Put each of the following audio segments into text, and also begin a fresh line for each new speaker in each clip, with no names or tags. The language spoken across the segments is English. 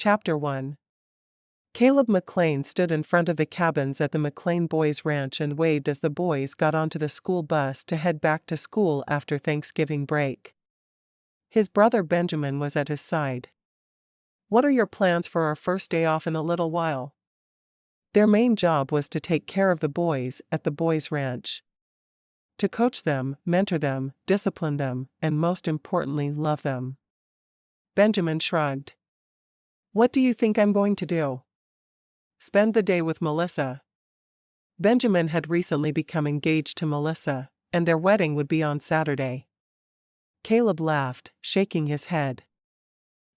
Chapter 1. Caleb McClain stood in front of the cabins at the McClain Boys Ranch and waved as the boys got onto the school bus to head back to school after Thanksgiving break. His brother Benjamin was at his side. "What are your plans for our first day off in a little while?" Their main job was to take care of the boys at the boys' ranch. To coach them, mentor them, discipline them, and most importantly, love them. Benjamin shrugged. "What do you think I'm going to do?" "Spend the day with Melissa." Benjamin had recently become engaged to Melissa, and their wedding would be on Saturday. Caleb laughed, shaking his head.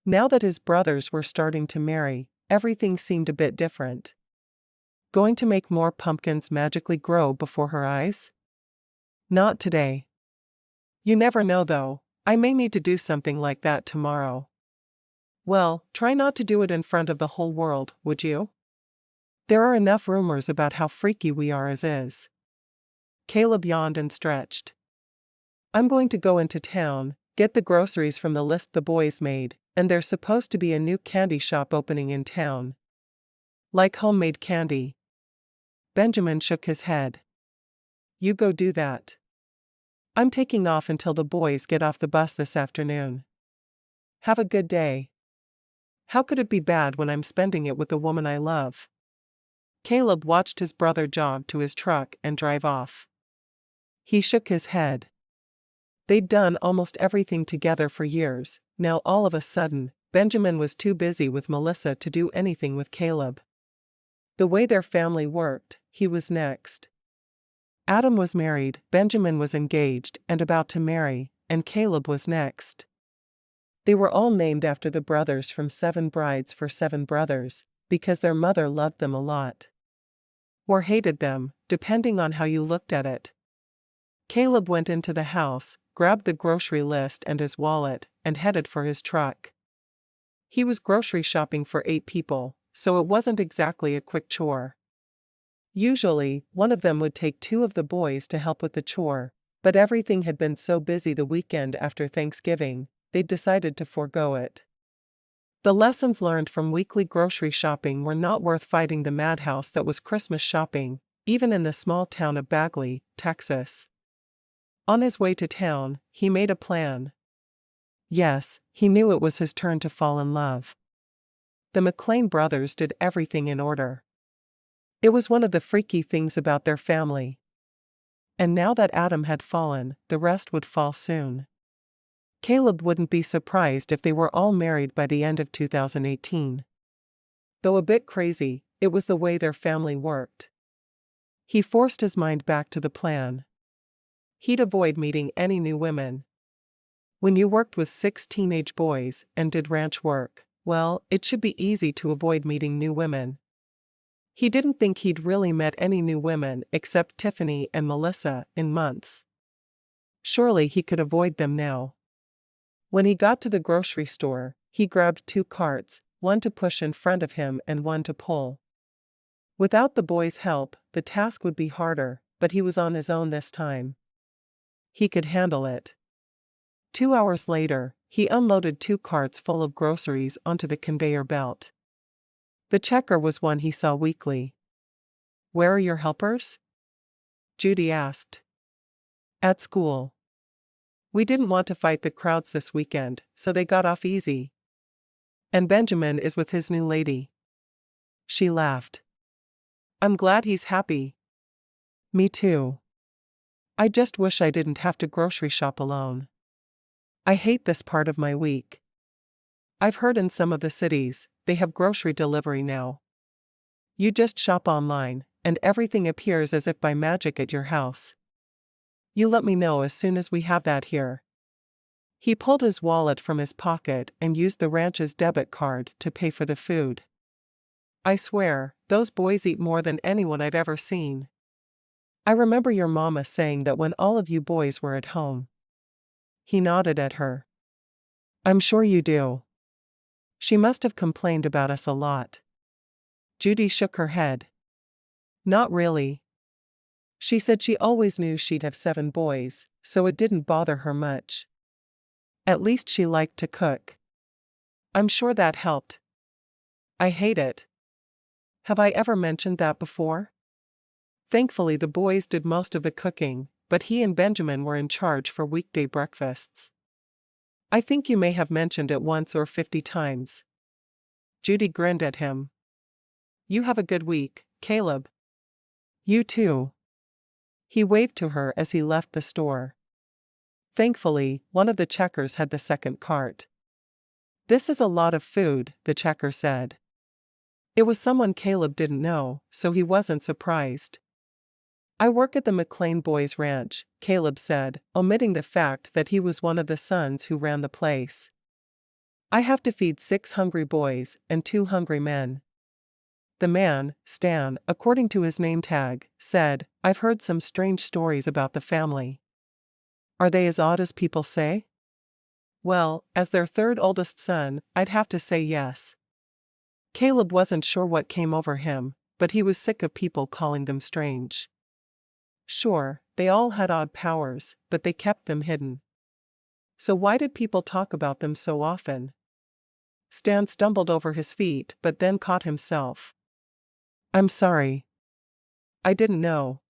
Now that his brothers were starting to marry, everything seemed a bit different. Going to make more pumpkins magically grow before her eyes? Not today. You never know though, I may need to do something like that tomorrow. Well, try not to do it in front of the whole world, would you? There are enough rumors about how freaky we are as is. Caleb yawned and stretched. I'm going to go into town, get the groceries from the list the boys made, and there's supposed to be a new candy shop opening in town. Like homemade candy. Benjamin shook his head. You go do that. I'm taking off until the boys get off the bus this afternoon. Have a good day. How could it be bad when I'm spending it with the woman I love? Caleb watched his brother jog to his truck and drive off. He shook his head. They'd done almost everything together for years. Now all of a sudden, Benjamin was too busy with Melissa to do anything with Caleb. The way their family worked, he was next. Adam was married, Benjamin was engaged and about to marry, and Caleb was next. They were all named after the brothers from 7 Brides for 7 Brothers, because their mother loved them a lot. Or hated them, depending on how you looked at it. Caleb went into the house, grabbed the grocery list and his wallet, and headed for his truck. He was grocery shopping for 8 people, so it wasn't exactly a quick chore. Usually, one of them would take 2 of the boys to help with the chore, but everything had been so busy the weekend after Thanksgiving, they'd decided to forego it. The lessons learned from weekly grocery shopping were not worth fighting the madhouse that was Christmas shopping, even in the small town of Bagley, Texas. On his way to town, he made a plan. Yes, he knew it was his turn to fall in love. The McClain brothers did everything in order. It was one of the freaky things about their family. And now that Adam had fallen, the rest would fall soon. Caleb wouldn't be surprised if they were all married by the end of 2018. Though a bit crazy, it was the way their family worked. He forced his mind back to the plan. He'd avoid meeting any new women. When you worked with 6 teenage boys and did ranch work, well, it should be easy to avoid meeting new women. He didn't think he'd really met any new women except Tiffany and Melissa in months. Surely he could avoid them now. When he got to the grocery store, he grabbed 2 carts, one to push in front of him and one to pull. Without the boys' help, the task would be harder, but he was on his own this time. He could handle it. 2 hours later, he unloaded 2 carts full of groceries onto the conveyor belt. The checker was one he saw weekly. "Where are your helpers?" Judy asked. "At school. We didn't want to fight the crowds this weekend, so they got off easy. And Benjamin is with his new lady." She laughed. "I'm glad he's happy." "Me too. I just wish I didn't have to grocery shop alone. I hate this part of my week. I've heard in some of the cities, they have grocery delivery now. You just shop online, and everything appears as if by magic at your house. You let me know as soon as we have that here." He pulled his wallet from his pocket and used the ranch's debit card to pay for the food. "I swear, those boys eat more than anyone I've ever seen. I remember your mama saying that when all of you boys were at home." He nodded at her. "I'm sure you do. She must have complained about us a lot." Judy shook her head. "Not really. She said she always knew she'd have 7 boys, so it didn't bother her much. At least she liked to cook. I'm sure that helped." I hate it. Have I ever mentioned that before? Thankfully, the boys did most of the cooking, but he and Benjamin were in charge for weekday breakfasts. I think you may have mentioned it once or 50 times. Judy grinned at him. You have a good week, Caleb. You too. He waved to her as he left the store. Thankfully, one of the checkers had the second cart. This is a lot of food, the checker said. It was someone Caleb didn't know, so he wasn't surprised. I work at the McClain boys' ranch, Caleb said, omitting the fact that he was one of the sons who ran the place. I have to feed 6 hungry boys and 2 hungry men. The man, Stan, according to his name tag, said, I've heard some strange stories about the family. Are they as odd as people say? Well, as their third oldest son, I'd have to say yes. Caleb wasn't sure what came over him, but he was sick of people calling them strange. Sure, they all had odd powers, but they kept them hidden. So why did people talk about them so often? Stan stumbled over his feet but then caught himself. I'm sorry. I didn't know.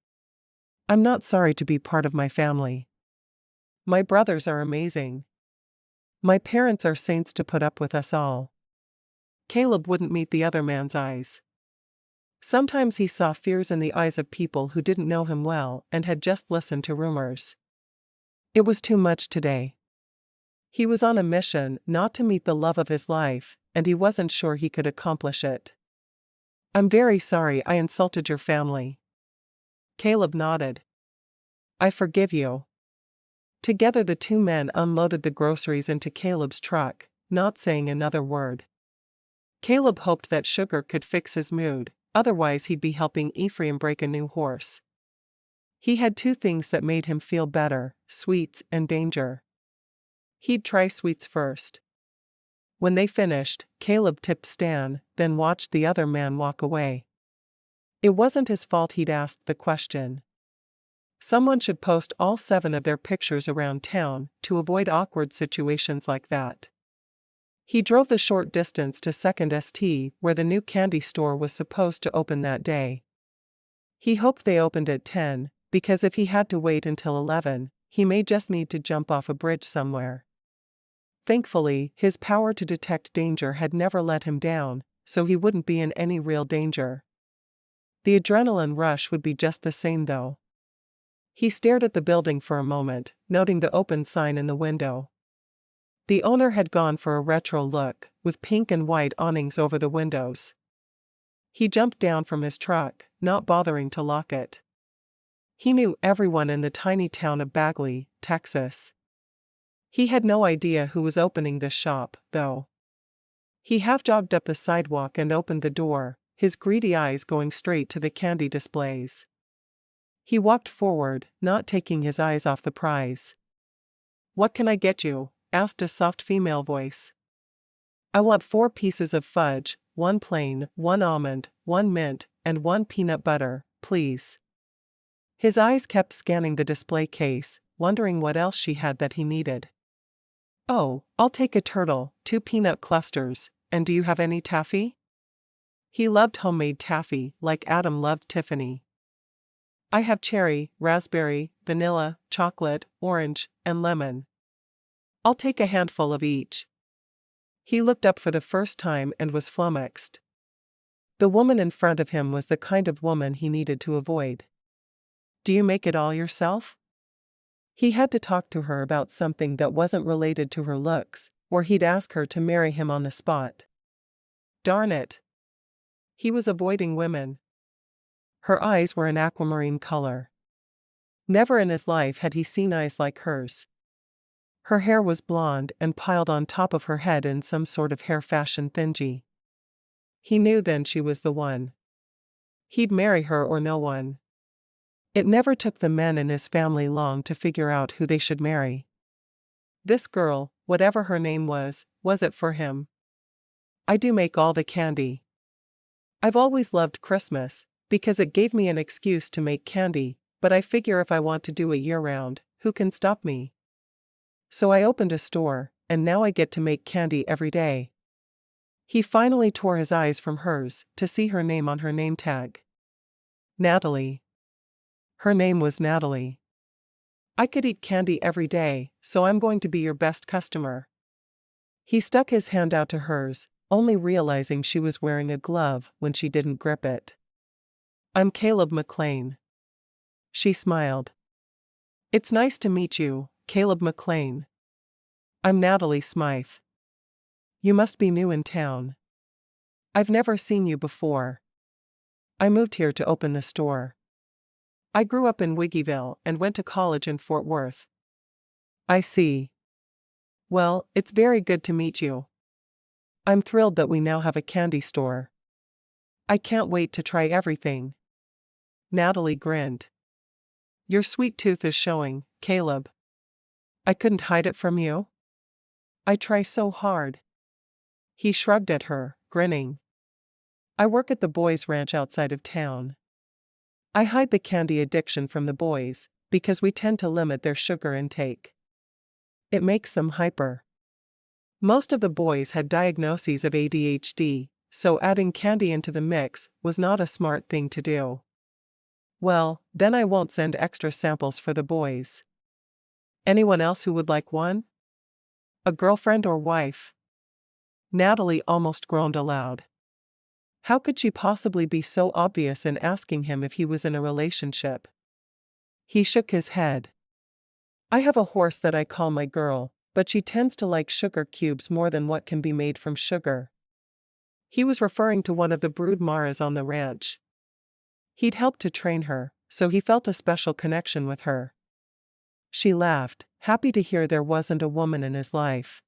I'm not sorry to be part of my family. My brothers are amazing. My parents are saints to put up with us all. Caleb wouldn't meet the other man's eyes. Sometimes he saw fears in the eyes of people who didn't know him well and had just listened to rumors. It was too much today. He was on a mission not to meet the love of his life, and he wasn't sure he could accomplish it. I'm very sorry I insulted your family. Caleb nodded. I forgive you. Together the two men unloaded the groceries into Caleb's truck, not saying another word. Caleb hoped that sugar could fix his mood, otherwise he'd be helping Ephraim break a new horse. He had 2 things that made him feel better, sweets and danger. He'd try sweets first. When they finished, Caleb tipped Stan, then watched the other man walk away. It wasn't his fault he'd asked the question. Someone should post all 7 of their pictures around town to avoid awkward situations like that. He drove the short distance to 2nd St, where the new candy store was supposed to open that day. He hoped they opened at 10, because if he had to wait until 11, he may just need to jump off a bridge somewhere. Thankfully, his power to detect danger had never let him down, so he wouldn't be in any real danger. The adrenaline rush would be just the same though. He stared at the building for a moment, noting the open sign in the window. The owner had gone for a retro look, with pink and white awnings over the windows. He jumped down from his truck, not bothering to lock it. He knew everyone in the tiny town of Bagley, Texas. He had no idea who was opening this shop, though. He half-jogged up the sidewalk and opened the door, his greedy eyes going straight to the candy displays. He walked forward, not taking his eyes off the prize. What can I get you? Asked a soft female voice. I want 4 pieces of fudge, 1 plain, 1 almond, 1 mint, and 1 peanut butter, please. His eyes kept scanning the display case, wondering what else she had that he needed. Oh, I'll take a turtle, 2 peanut clusters, and do you have any taffy? He loved homemade taffy, like Adam loved Tiffany. I have cherry, raspberry, vanilla, chocolate, orange, and lemon. I'll take a handful of each. He looked up for the first time and was flummoxed. The woman in front of him was the kind of woman he needed to avoid. Do you make it all yourself? He had to talk to her about something that wasn't related to her looks, or he'd ask her to marry him on the spot. Darn it. He was avoiding women. Her eyes were an aquamarine color. Never in his life had he seen eyes like hers. Her hair was blonde and piled on top of her head in some sort of hair fashion thingy. He knew then she was the one. He'd marry her or no one. It never took the men in his family long to figure out who they should marry. This girl, whatever her name was it for him? I do make all the candy. I've always loved Christmas, because it gave me an excuse to make candy, but I figure if I want to do it year-round, who can stop me? So I opened a store, and now I get to make candy every day. He finally tore his eyes from hers to see her name on her name tag. Natalie. Her name was Natalie. I could eat candy every day, so I'm going to be your best customer. He stuck his hand out to hers, only realizing she was wearing a glove when she didn't grip it. I'm Caleb McClain. She smiled. It's nice to meet you, Caleb McClain. I'm Natalie Smythe. You must be new in town. I've never seen you before. I moved here to open the store. I grew up in Wiggyville and went to college in Fort Worth. I see. Well, it's very good to meet you. I'm thrilled that we now have a candy store. I can't wait to try everything. Natalie grinned. Your sweet tooth is showing, Caleb. I couldn't hide it from you. I try so hard. He shrugged at her, grinning. I work at the boys' ranch outside of town. I hide the candy addiction from the boys, because we tend to limit their sugar intake. It makes them hyper. Most of the boys had diagnoses of ADHD, so adding candy into the mix was not a smart thing to do. Well, then I won't send extra samples for the boys. Anyone else who would like one? A girlfriend or wife? Natalie almost groaned aloud. How could she possibly be so obvious in asking him if he was in a relationship? He shook his head. I have a horse that I call my girl, but she tends to like sugar cubes more than what can be made from sugar. He was referring to one of the brood maras on the ranch. He'd helped to train her, so he felt a special connection with her. She laughed, happy to hear there wasn't a woman in his life.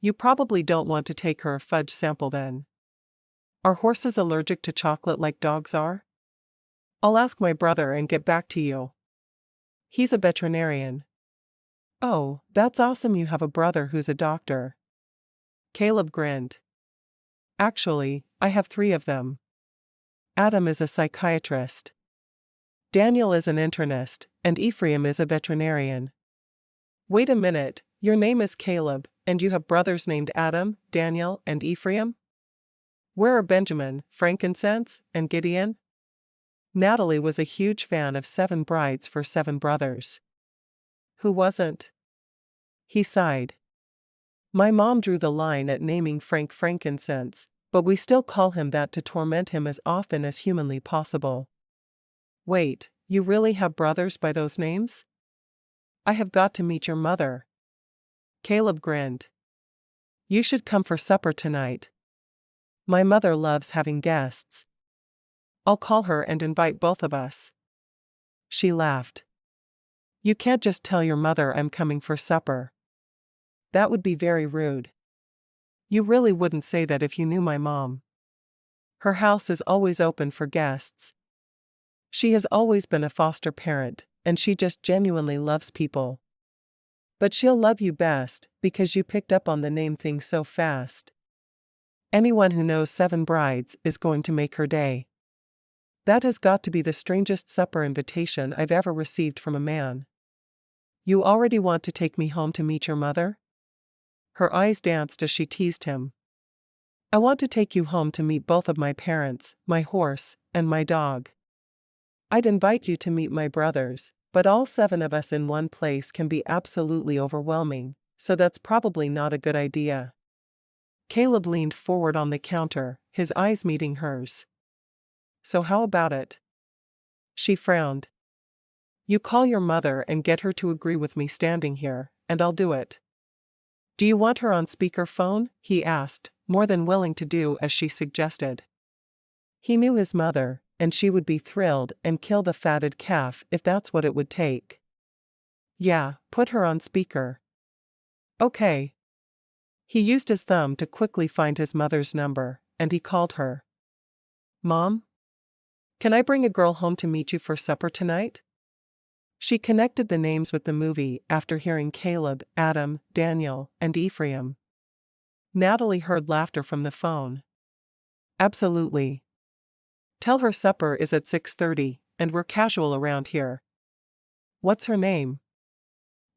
You probably don't want to take her a fudge sample then. Are horses allergic to chocolate like dogs are? I'll ask my brother and get back to you. He's a veterinarian. Oh, that's awesome, you have a brother who's a doctor. Caleb grinned. Actually, I have 3 of them. Adam is a psychiatrist. Daniel is an internist, and Ephraim is a veterinarian. Wait a minute, your name is Caleb, and you have brothers named Adam, Daniel, and Ephraim? Where are Benjamin, Frankincense, and Gideon? Natalie was a huge fan of 7 Brides for 7 Brothers. Who wasn't? He sighed. My mom drew the line at naming Frank Frankincense, but we still call him that to torment him as often as humanly possible. Wait, you really have brothers by those names? I have got to meet your mother. Caleb grinned. You should come for supper tonight. My mother loves having guests. I'll call her and invite both of us. She laughed. You can't just tell your mother I'm coming for supper. That would be very rude. You really wouldn't say that if you knew my mom. Her house is always open for guests. She has always been a foster parent, and she just genuinely loves people. But she'll love you best, because you picked up on the name thing so fast. Anyone who knows 7 Brides is going to make her day. That has got to be the strangest supper invitation I've ever received from a man. You already want to take me home to meet your mother? Her eyes danced as she teased him. I want to take you home to meet both of my parents, my horse, and my dog. I'd invite you to meet my brothers, but all 7 of us in one place can be absolutely overwhelming, so that's probably not a good idea. Caleb leaned forward on the counter, his eyes meeting hers. So how about it? She frowned. You call your mother and get her to agree with me standing here, and I'll do it. Do you want her on speakerphone? He asked, more than willing to do as she suggested. He knew his mother, and she would be thrilled and kill the fatted calf if that's what it would take. Yeah, put her on speaker. Okay. He used his thumb to quickly find his mother's number, and he called her. Mom? Can I bring a girl home to meet you for supper tonight? She connected the names with the movie after hearing Caleb, Adam, Daniel, and Ephraim. Natalie heard laughter from the phone. Absolutely. Tell her supper is at 6:30, and we're casual around here. What's her name?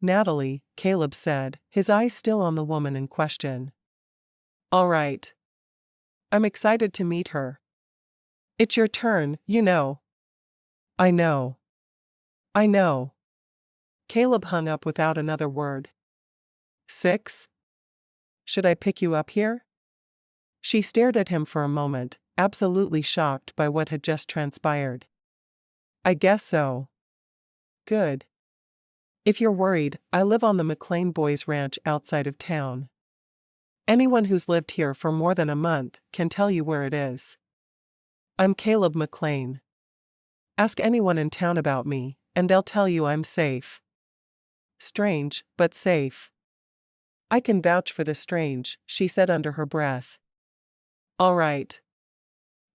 Natalie, Caleb said, his eyes still on the woman in question. All right. I'm excited to meet her. It's your turn, you know. I know. I know. Caleb hung up without another word. 6? Should I pick you up here? She stared at him for a moment, absolutely shocked by what had just transpired. I guess so. Good. If you're worried, I live on the McClain boys' ranch outside of town. Anyone who's lived here for more than a month can tell you where it is. I'm Caleb McClain. Ask anyone in town about me, and they'll tell you I'm safe. Strange, but safe. I can vouch for the strange, she said under her breath. All right.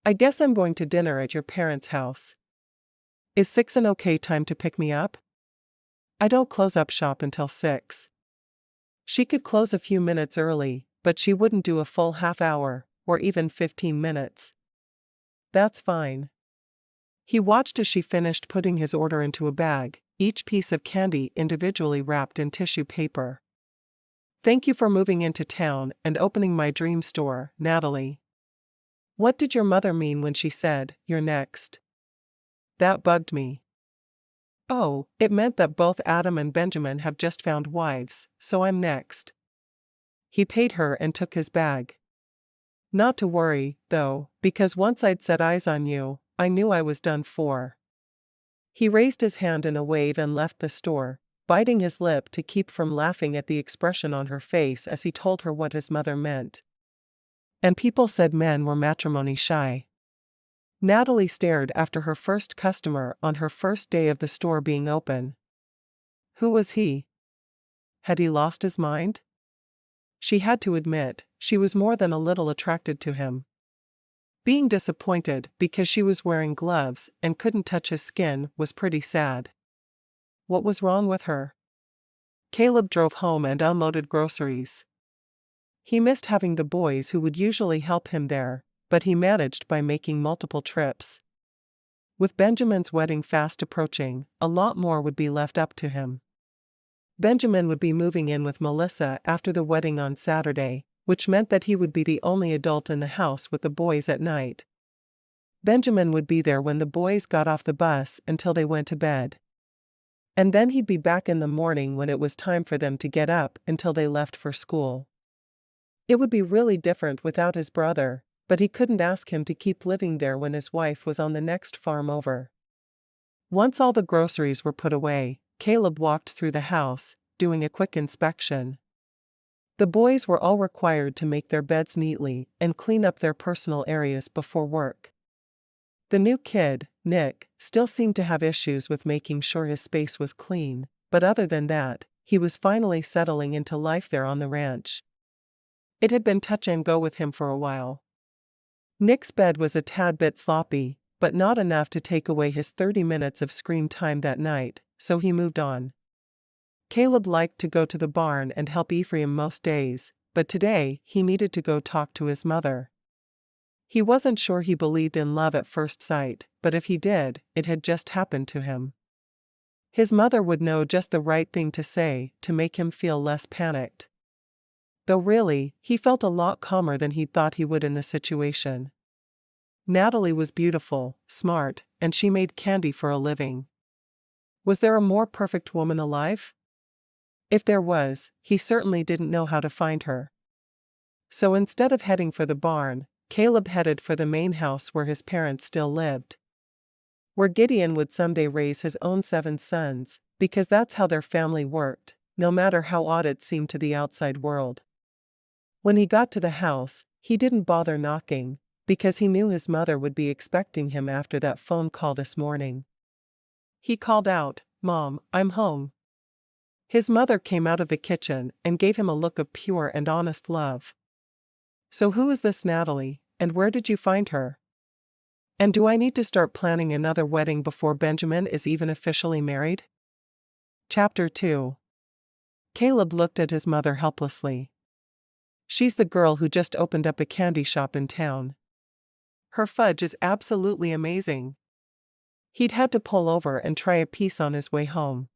I guess I'm going to dinner at your parents' house. Is 6 an okay time to pick me up? I don't close up shop until 6. She could close a few minutes early, but she wouldn't do a full half hour, or even 15 minutes. That's fine. He watched as she finished putting his order into a bag, each piece of candy individually wrapped in tissue paper. Thank you for moving into town and opening my dream store, Natalie. What did your mother mean when she said, "You're next"? That bugged me. Oh, it meant that both Adam and Benjamin have just found wives, so I'm next. He paid her and took his bag. Not to worry, though, because once I'd set eyes on you, I knew I was done for. He raised his hand in a wave and left the store, biting his lip to keep from laughing at the expression on her face as he told her what his mother meant. And people said men were matrimony shy. Natalie stared after her first customer on her first day of the store being open. Who was he? Had he lost his mind? She had to admit, she was more than a little attracted to him. Being disappointed because she was wearing gloves and couldn't touch his skin was pretty sad. What was wrong with her? Caleb drove home and unloaded groceries. He missed having the boys who would usually help him there, but he managed by making multiple trips. With Benjamin's wedding fast approaching, a lot more would be left up to him. Benjamin would be moving in with Melissa after the wedding on Saturday, which meant that he would be the only adult in the house with the boys at night. Benjamin would be there when the boys got off the bus until they went to bed. And then he'd be back in the morning when it was time for them to get up until they left for school. It would be really different without his brother, but he couldn't ask him to keep living there when his wife was on the next farm over. Once all the groceries were put away, Caleb walked through the house, doing a quick inspection. The boys were all required to make their beds neatly and clean up their personal areas before work. The new kid, Nick, still seemed to have issues with making sure his space was clean, but other than that, he was finally settling into life there on the ranch. It had been touch and go with him for a while. Nick's bed was a tad bit sloppy, but not enough to take away his 30 minutes of screen time that night, so he moved on. Caleb liked to go to the barn and help Ephraim most days, but today he needed to go talk to his mother. He wasn't sure he believed in love at first sight, but if he did, it had just happened to him. His mother would know just the right thing to say to make him feel less panicked. Though really, he felt a lot calmer than he'd thought he would in the situation. Natalie was beautiful, smart, and she made candy for a living. Was there a more perfect woman alive? If there was, he certainly didn't know how to find her. So instead of heading for the barn, Caleb headed for the main house where his parents still lived. Where Gideon would someday raise his own 7 sons, because that's how their family worked, no matter how odd it seemed to the outside world. When he got to the house, he didn't bother knocking, because he knew his mother would be expecting him after that phone call this morning. He called out, "Mom, I'm home." His mother came out of the kitchen and gave him a look of pure and honest love. "So who is this Natalie, and where did you find her? And do I need to start planning another wedding before Benjamin is even officially married?" Chapter 2. Caleb looked at his mother helplessly. "She's the girl who just opened up a candy shop in town. Her fudge is absolutely amazing." He'd had to pull over and try a piece on his way home.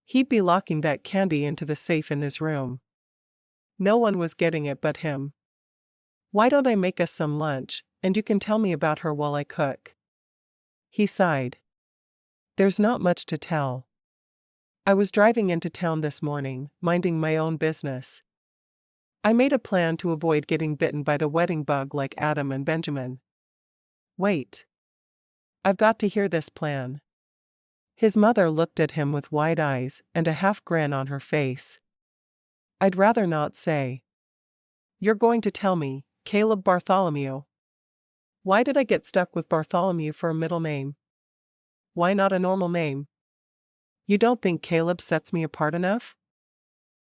He'd be locking that candy into the safe in his room. No one was getting it but him. Why don't I make us some lunch, and you can tell me about her while I cook? He sighed. There's not much to tell. I was driving into town this morning, minding my own business. I made a plan to avoid getting bitten by the wedding bug like Adam and Benjamin. Wait. I've got to hear this plan. His mother looked at him with wide eyes and a half grin on her face. I'd rather not say. You're going to tell me, Caleb Bartholomew. Why did I get stuck with Bartholomew for a middle name? Why not a normal name? You don't think Caleb sets me apart enough?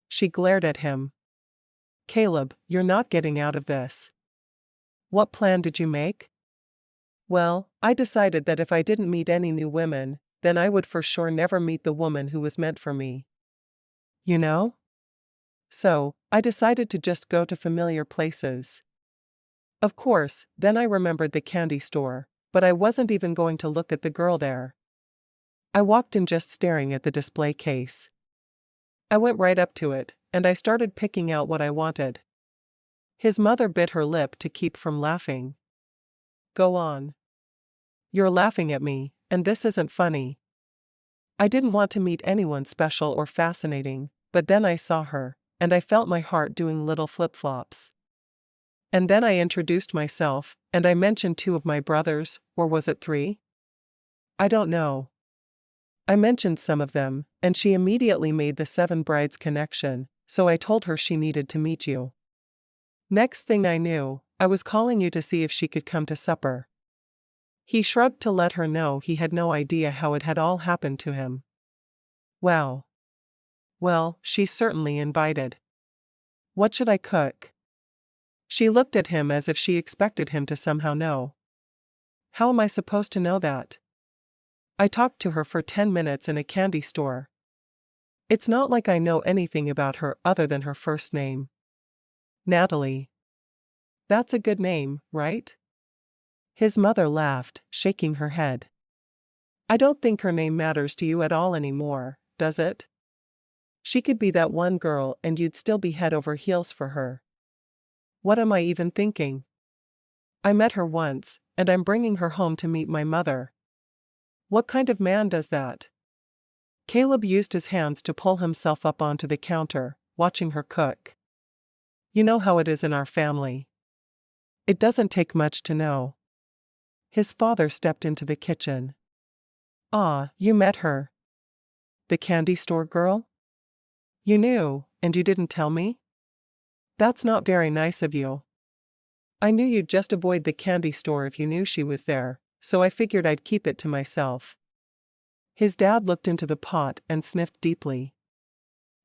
She glared at him. Caleb, you're not getting out of this. What plan did you make? Well, I decided that if I didn't meet any new women, then I would for sure never meet the woman who was meant for me. You know? So, I decided to just go to familiar places. Of course, then I remembered the candy store, but I wasn't even going to look at the girl there. I walked in just staring at the display case. I went right up to it, and I started picking out what I wanted. His mother bit her lip to keep from laughing. Go on. You're laughing at me, and this isn't funny. I didn't want to meet anyone special or fascinating, but then I saw her, and I felt my heart doing little flip-flops. And then I introduced myself, and I mentioned 2 of my brothers, or was it 3? I don't know. I mentioned some of them, and she immediately made the 7 brides connection, so I told her she needed to meet you. Next thing I knew, I was calling you to see if she could come to supper. He shrugged to let her know he had no idea how it had all happened to him. Wow. Well, she's certainly invited. What should I cook? She looked at him as if she expected him to somehow know. How am I supposed to know that? I talked to her for 10 minutes in a candy store. It's not like I know anything about her other than her first name. Natalie. That's a good name, right? His mother laughed, shaking her head. I don't think her name matters to you at all anymore, does it? She could be that one girl and you'd still be head over heels for her. What am I even thinking? I met her once, and I'm bringing her home to meet my mother. What kind of man does that? Caleb used his hands to pull himself up onto the counter, watching her cook. You know how it is in our family. It doesn't take much to know. His father stepped into the kitchen. Ah, you met her. The candy store girl? You knew, and you didn't tell me? That's not very nice of you. I knew you'd just avoid the candy store if you knew she was there, so I figured I'd keep it to myself. His dad looked into the pot and sniffed deeply.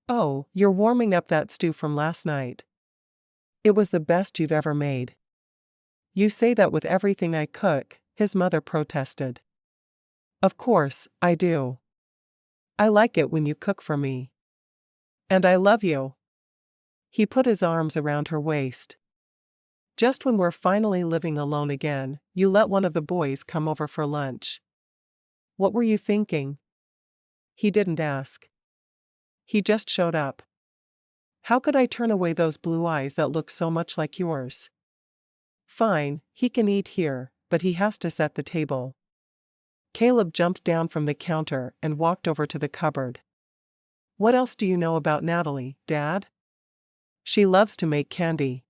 Oh, you're warming up that stew from last night. It was the best you've ever made. You say that with everything I cook, his mother protested. Of course, I do. I like it when you cook for me. And I love you. He put his arms around her waist. Just when we're finally living alone again, you let one of the boys come over for lunch. What were you thinking? He didn't ask. He just showed up. How could I turn away those blue eyes that look so much like yours? Fine, he can eat here, but he has to set the table. Caleb jumped down from the counter and walked over to the cupboard. What else do you know about Natalie, Dad? She loves to make candy.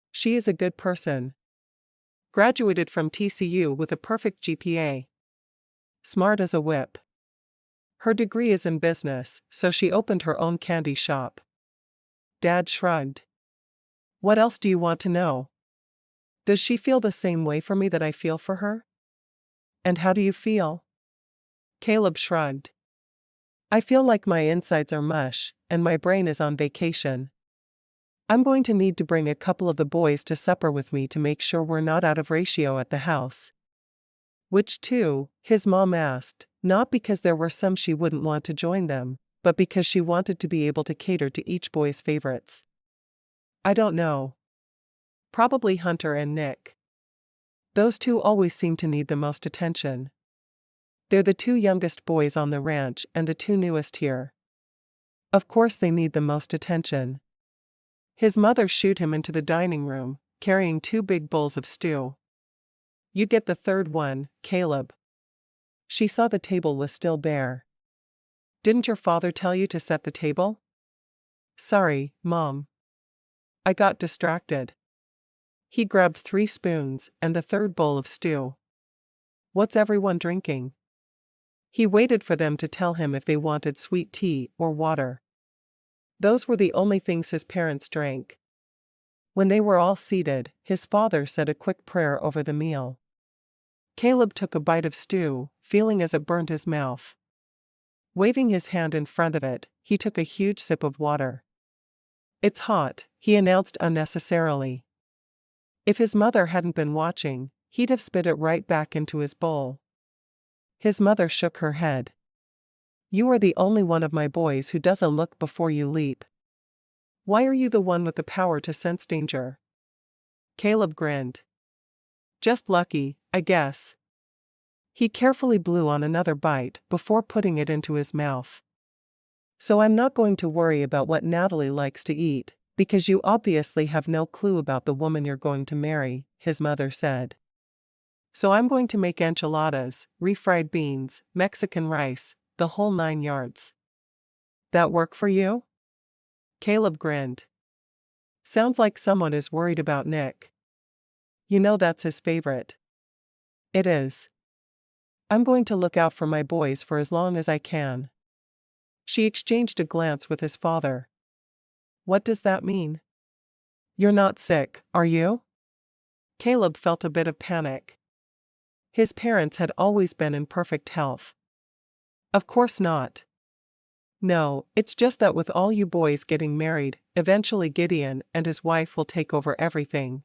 She is a good person. Graduated from TCU with a perfect GPA. Smart as a whip. Her degree is in business, so she opened her own candy shop. Dad shrugged. What else do you want to know? Does she feel the same way for me that I feel for her? And how do you feel? Caleb shrugged. I feel like my insides are mush, and my brain is on vacation. I'm going to need to bring a couple of the boys to supper with me to make sure we're not out of ratio at the house. Which two? His mom asked, not because there were some she wouldn't want to join them, but because she wanted to be able to cater to each boy's favorites. I don't know. Probably Hunter and Nick. Those 2 always seem to need the most attention. They're the 2 youngest boys on the ranch and the 2 newest here. Of course they need the most attention. His mother shooed him into the dining room, carrying 2 big bowls of stew. You get the third one, Caleb. She saw the table was still bare. Didn't your father tell you to set the table? Sorry, Mom. I got distracted. He grabbed 3 spoons and the third bowl of stew. What's everyone drinking? He waited for them to tell him if they wanted sweet tea or water. Those were the only things his parents drank. When they were all seated, his father said a quick prayer over the meal. Caleb took a bite of stew, feeling as it burned his mouth. Waving his hand in front of it, he took a huge sip of water. It's hot, he announced unnecessarily. If his mother hadn't been watching, he'd have spit it right back into his bowl. His mother shook her head. You are the only one of my boys who doesn't look before you leap. Why are you the one with the power to sense danger? Caleb grinned. Just lucky, I guess. He carefully blew on another bite before putting it into his mouth. So I'm not going to worry about what Natalie likes to eat, because you obviously have no clue about the woman you're going to marry, his mother said. So I'm going to make enchiladas, refried beans, Mexican rice, the whole 9 yards. That work for you? Caleb grinned. Sounds like someone is worried about Nick. You know that's his favorite. It is. I'm going to look out for my boys for as long as I can. She exchanged a glance with his father. What does that mean? You're not sick, are you? Caleb felt a bit of panic. His parents had always been in perfect health. Of course not. No, it's just that with all you boys getting married, eventually Gideon and his wife will take over everything.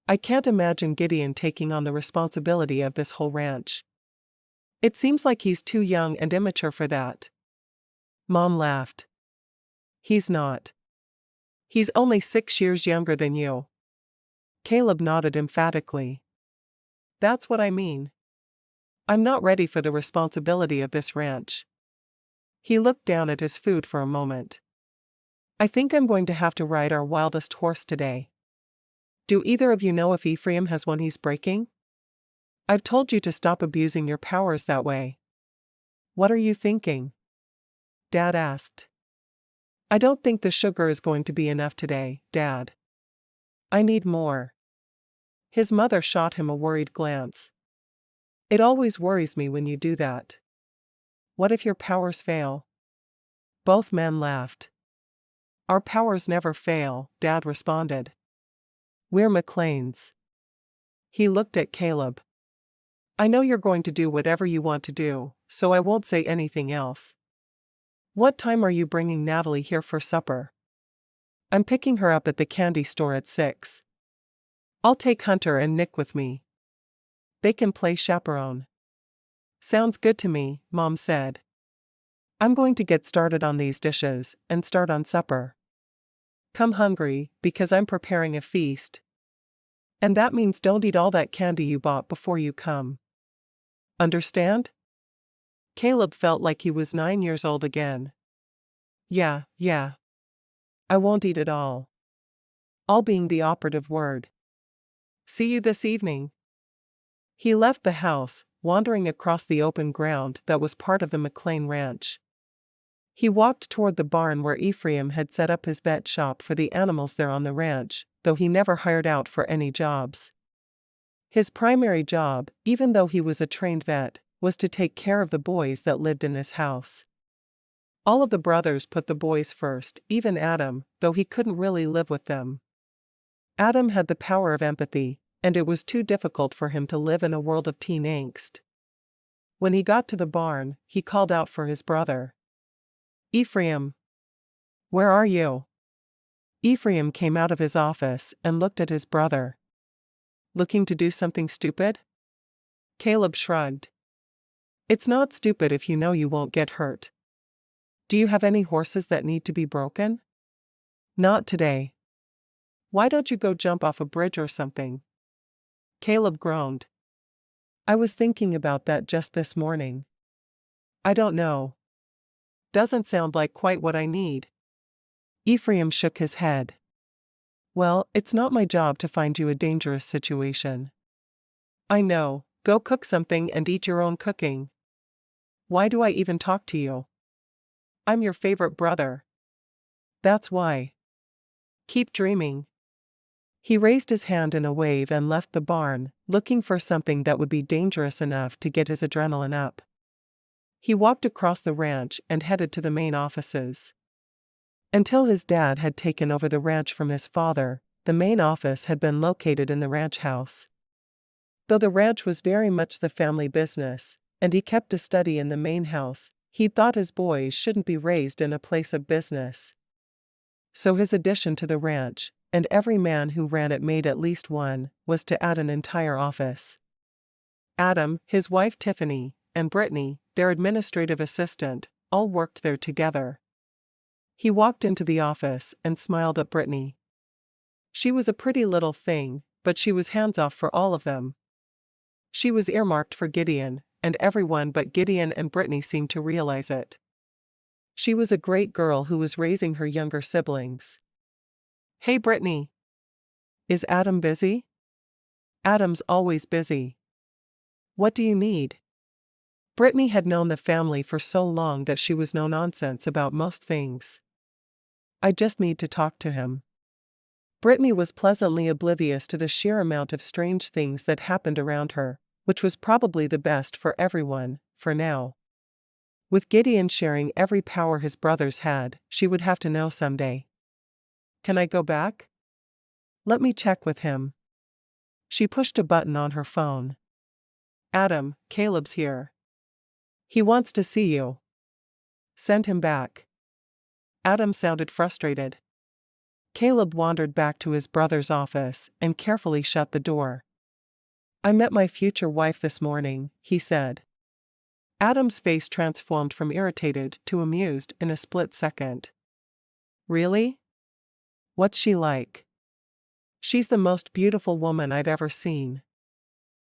I can't imagine Gideon taking on the responsibility of this whole ranch. It seems like he's too young and immature for that. Mom laughed. He's not. He's only 6 years younger than you. Caleb nodded emphatically. That's what I mean. I'm not ready for the responsibility of this ranch. He looked down at his food for a moment. I think I'm going to have to ride our wildest horse today. Do either of you know if Ephraim has one he's breaking? I've told you to stop abusing your powers that way. What are you thinking? Dad asked. I don't think the sugar is going to be enough today, Dad. I need more. His mother shot him a worried glance. It always worries me when you do that. What if your powers fail? Both men laughed. Our powers never fail, Dad responded. We're McClains. He looked at Caleb. I know you're going to do whatever you want to do, so I won't say anything else. What time are you bringing Natalie here for supper? I'm picking her up at the candy store at 6. I'll take Hunter and Nick with me. They can play chaperone. Sounds good to me, Mom said. I'm going to get started on these dishes and start on supper. Come hungry, because I'm preparing a feast. And that means don't eat all that candy you bought before you come. Understand? Caleb felt like he was 9 years old again. Yeah. I won't eat it all. All being the operative word. See you this evening. He left the house, wandering across the open ground that was part of the McClain ranch. He walked toward the barn where Ephraim had set up his vet shop for the animals there on the ranch, though he never hired out for any jobs. His primary job, even though he was a trained vet, was to take care of the boys that lived in his house. All of the brothers put the boys first, even Adam, though he couldn't really live with them. Adam had the power of empathy, and it was too difficult for him to live in a world of teen angst. When he got to the barn, he called out for his brother. Ephraim. Where are you? Ephraim came out of his office and looked at his brother. Looking to do something stupid? Caleb shrugged. It's not stupid if you know you won't get hurt. Do you have any horses that need to be broken? Not today. Why don't you go jump off a bridge or something? Caleb groaned. I was thinking about that just this morning. I don't know. Doesn't sound like quite what I need. Ephraim shook his head. Well, it's not my job to find you a dangerous situation. I know, go cook something and eat your own cooking. Why do I even talk to you? I'm your favorite brother. That's why. Keep dreaming. He raised his hand in a wave and left the barn, looking for something that would be dangerous enough to get his adrenaline up. He walked across the ranch and headed to the main offices. Until his dad had taken over the ranch from his father, the main office had been located in the ranch house. Though the ranch was very much the family business, and he kept a study in the main house, he thought his boys shouldn't be raised in a place of business. So his addition to the ranch, and every man who ran it made at least one, was to add an entire office. Adam, his wife Tiffany, and Brittany, their administrative assistant, all worked there together. He walked into the office and smiled at Brittany. She was a pretty little thing, but she was hands-off for all of them. She was earmarked for Gideon, and everyone but Gideon and Brittany seemed to realize it. She was a great girl who was raising her younger siblings. Hey Brittany. Is Adam busy? Adam's always busy. What do you need? Brittany had known the family for so long that she was no nonsense about most things. I just need to talk to him. Brittany was pleasantly oblivious to the sheer amount of strange things that happened around her, which was probably the best for everyone, for now. With Gideon sharing every power his brothers had, she would have to know someday. Can I go back? Let me check with him. She pushed a button on her phone. Adam, Caleb's here. He wants to see you. Send him back. Adam sounded frustrated. Caleb wandered back to his brother's office and carefully shut the door. I met my future wife this morning, he said. Adam's face transformed from irritated to amused in a split second. Really? What's she like? She's the most beautiful woman I've ever seen.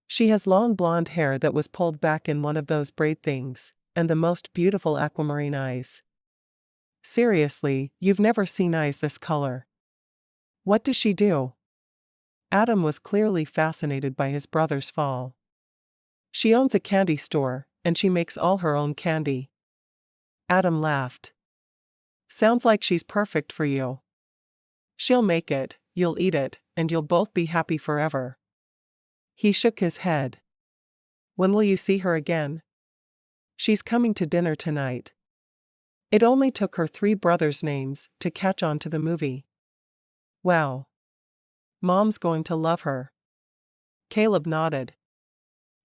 She has long blonde hair that was pulled back in one of those braid things, and the most beautiful aquamarine eyes. Seriously, you've never seen eyes this color. What does she do? Adam was clearly fascinated by his brother's fall. She owns a candy store, and she makes all her own candy. Adam laughed. Sounds like she's perfect for you. She'll make it, you'll eat it, and you'll both be happy forever. He shook his head. When will you see her again? She's coming to dinner tonight. It only took her 3 brothers' names to catch on to the movie. Wow. Mom's going to love her. Caleb nodded.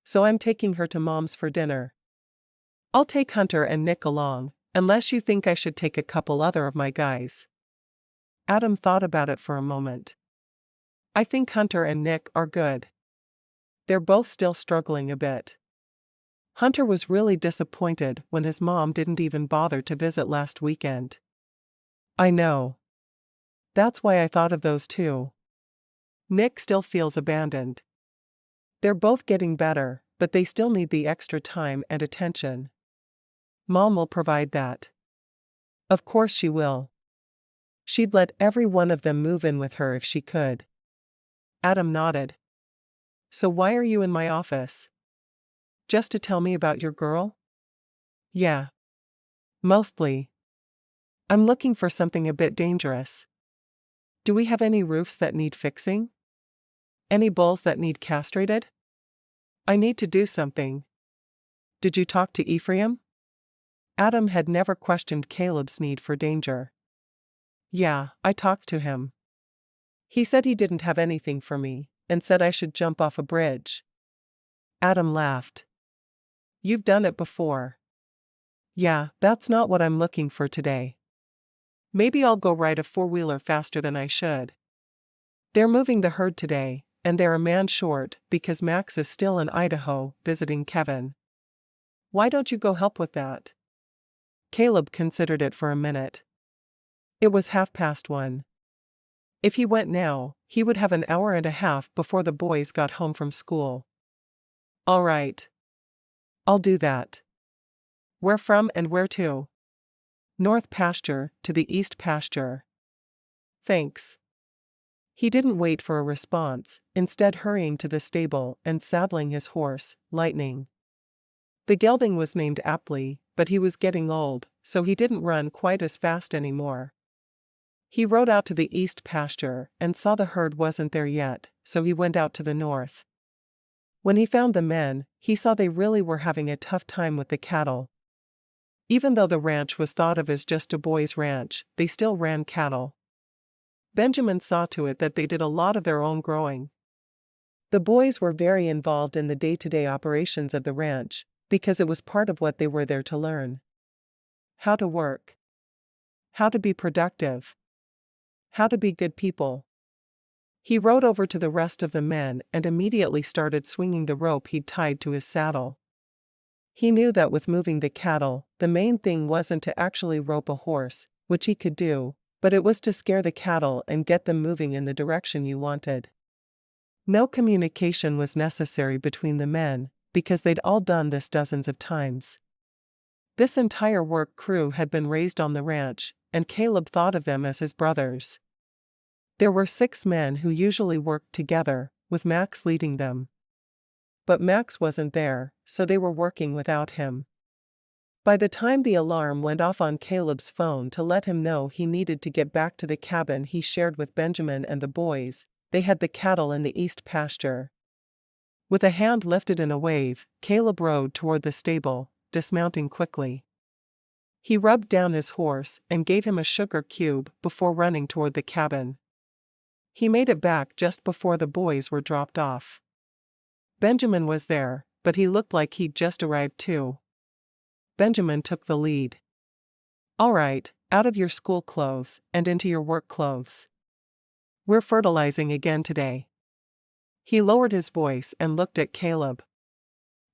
So I'm taking her to Mom's for dinner. I'll take Hunter and Nick along, unless you think I should take a couple other of my guys. Adam thought about it for a moment. I think Hunter and Nick are good. They're both still struggling a bit. Hunter was really disappointed when his mom didn't even bother to visit last weekend. I know. That's why I thought of those two. Nick still feels abandoned. They're both getting better, but they still need the extra time and attention. Mom will provide that. Of course she will. She'd let every one of them move in with her if she could. Adam nodded. So why are you in my office? Just to tell me about your girl? Yeah. Mostly. I'm looking for something a bit dangerous. Do we have any roofs that need fixing? Any bulls that need castrated? I need to do something. Did you talk to Ephraim? Adam had never questioned Caleb's need for danger. Yeah, I talked to him. He said he didn't have anything for me, and said I should jump off a bridge. Adam laughed. You've done it before. Yeah, that's not what I'm looking for today. Maybe I'll go ride a 4-wheeler faster than I should. They're moving the herd today, and they're a man short because Max is still in Idaho visiting Kevin. Why don't you go help with that? Caleb considered it for a minute. It was 1:30. If he went now, he would have an hour and a half before the boys got home from school. All right. I'll do that. Where from and where to? North pasture to the east pasture. Thanks. He didn't wait for a response, instead hurrying to the stable and saddling his horse, Lightning. The gelding was named aptly, but he was getting old, so he didn't run quite as fast anymore. He rode out to the east pasture and saw the herd wasn't there yet, so he went out to the north. When he found the men, he saw they really were having a tough time with the cattle. Even though the ranch was thought of as just a boys' ranch, they still ran cattle. Benjamin saw to it that they did a lot of their own growing. The boys were very involved in the day-to-day operations of the ranch, because it was part of what they were there to learn. How to work. How to be productive. How to be good people. He rode over to the rest of the men and immediately started swinging the rope he'd tied to his saddle. He knew that with moving the cattle, the main thing wasn't to actually rope a horse, which he could do, but it was to scare the cattle and get them moving in the direction you wanted. No communication was necessary between the men, because they'd all done this dozens of times. This entire work crew had been raised on the ranch, and Caleb thought of them as his brothers. There were 6 men who usually worked together, with Max leading them. But Max wasn't there, so they were working without him. By the time the alarm went off on Caleb's phone to let him know he needed to get back to the cabin he shared with Benjamin and the boys, they had the cattle in the east pasture. With a hand lifted in a wave, Caleb rode toward the stable, dismounting quickly. He rubbed down his horse and gave him a sugar cube before running toward the cabin. He made it back just before the boys were dropped off. Benjamin was there, but he looked like he'd just arrived too. Benjamin took the lead. "All right, out of your school clothes and into your work clothes. We're fertilizing again today." He lowered his voice and looked at Caleb.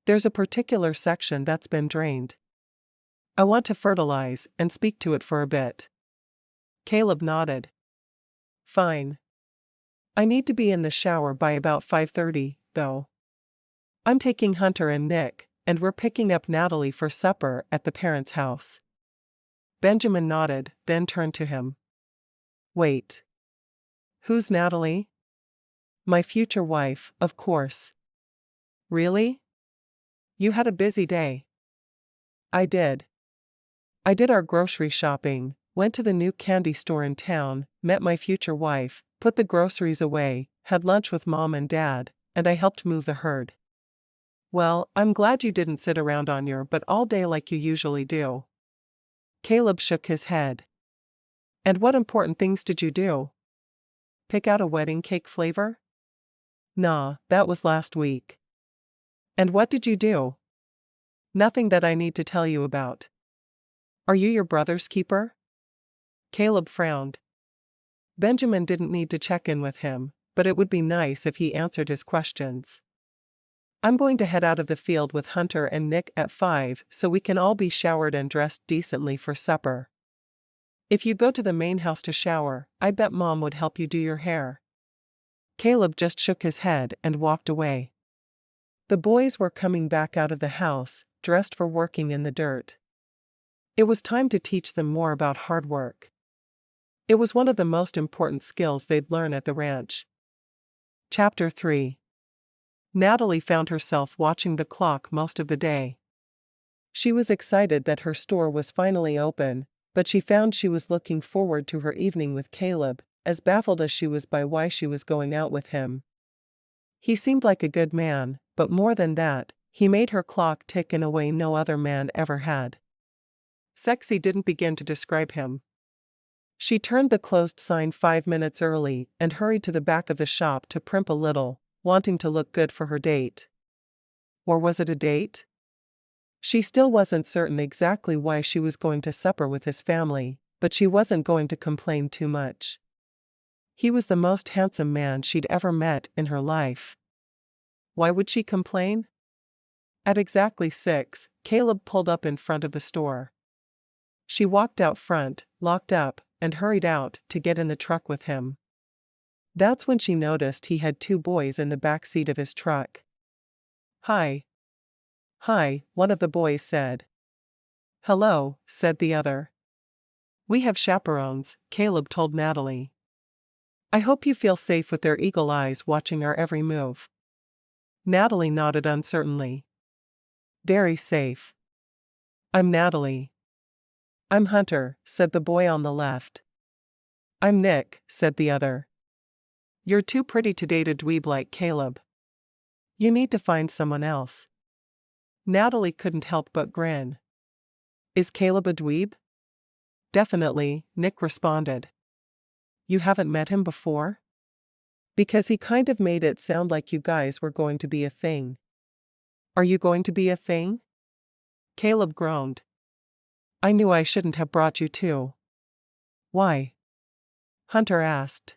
"There's a particular section that's been drained. I want to fertilize and speak to it for a bit." Caleb nodded. "Fine. I need to be in the shower by about 5:30, though. I'm taking Hunter and Nick, and we're picking up Natalie for supper at the parents' house." Benjamin nodded, then turned to him. "Wait. Who's Natalie?" "My future wife, of course." "Really? You had a busy day." "I did. I did our grocery shopping, went to the new candy store in town, met my future wife, put the groceries away, had lunch with Mom and Dad, and I helped move the herd." "Well, I'm glad you didn't sit around on your butt all day like you usually do." Caleb shook his head. "And what important things did you do? Pick out a wedding cake flavor?" "Nah, that was last week." "And what did you do?" "Nothing that I need to tell you about." "Are you your brother's keeper?" Caleb frowned. Benjamin didn't need to check in with him, but it would be nice if he answered his questions. "I'm going to head out of the field with Hunter and Nick at 5 so we can all be showered and dressed decently for supper. If you go to the main house to shower, I bet Mom would help you do your hair." Caleb just shook his head and walked away. The boys were coming back out of the house, dressed for working in the dirt. It was time to teach them more about hard work. It was one of the most important skills they'd learn at the ranch. Chapter 3. Natalie found herself watching the clock most of the day. She was excited that her store was finally open, but she found she was looking forward to her evening with Caleb, as baffled as she was by why she was going out with him. He seemed like a good man, but more than that, he made her clock tick in a way no other man ever had. Sexy didn't begin to describe him. She turned the closed sign 5 minutes early and hurried to the back of the shop to primp a little, wanting to look good for her date. Or was it a date? She still wasn't certain exactly why she was going to supper with his family, but she wasn't going to complain too much. He was the most handsome man she'd ever met in her life. Why would she complain? At exactly 6, Caleb pulled up in front of the store. She walked out front, locked up, and hurried out to get in the truck with him. That's when she noticed he had 2 boys in the back seat of his truck. "Hi." "Hi," one of the boys said. "Hello," said the other. "We have chaperones," Caleb told Natalie. I hope you feel safe with their eagle eyes watching our every move. Natalie nodded uncertainly. Very safe. I'm Natalie. I'm Hunter, said the boy on the left. I'm Nick, said the other. You're too pretty to date a dweeb like Caleb. You need to find someone else. Natalie couldn't help but grin. Is Caleb a dweeb? Definitely, Nick responded. You haven't met him before? Because he kind of made it sound like you guys were going to be a thing. Are you going to be a thing? Caleb groaned. I knew I shouldn't have brought you too. Why? Hunter asked.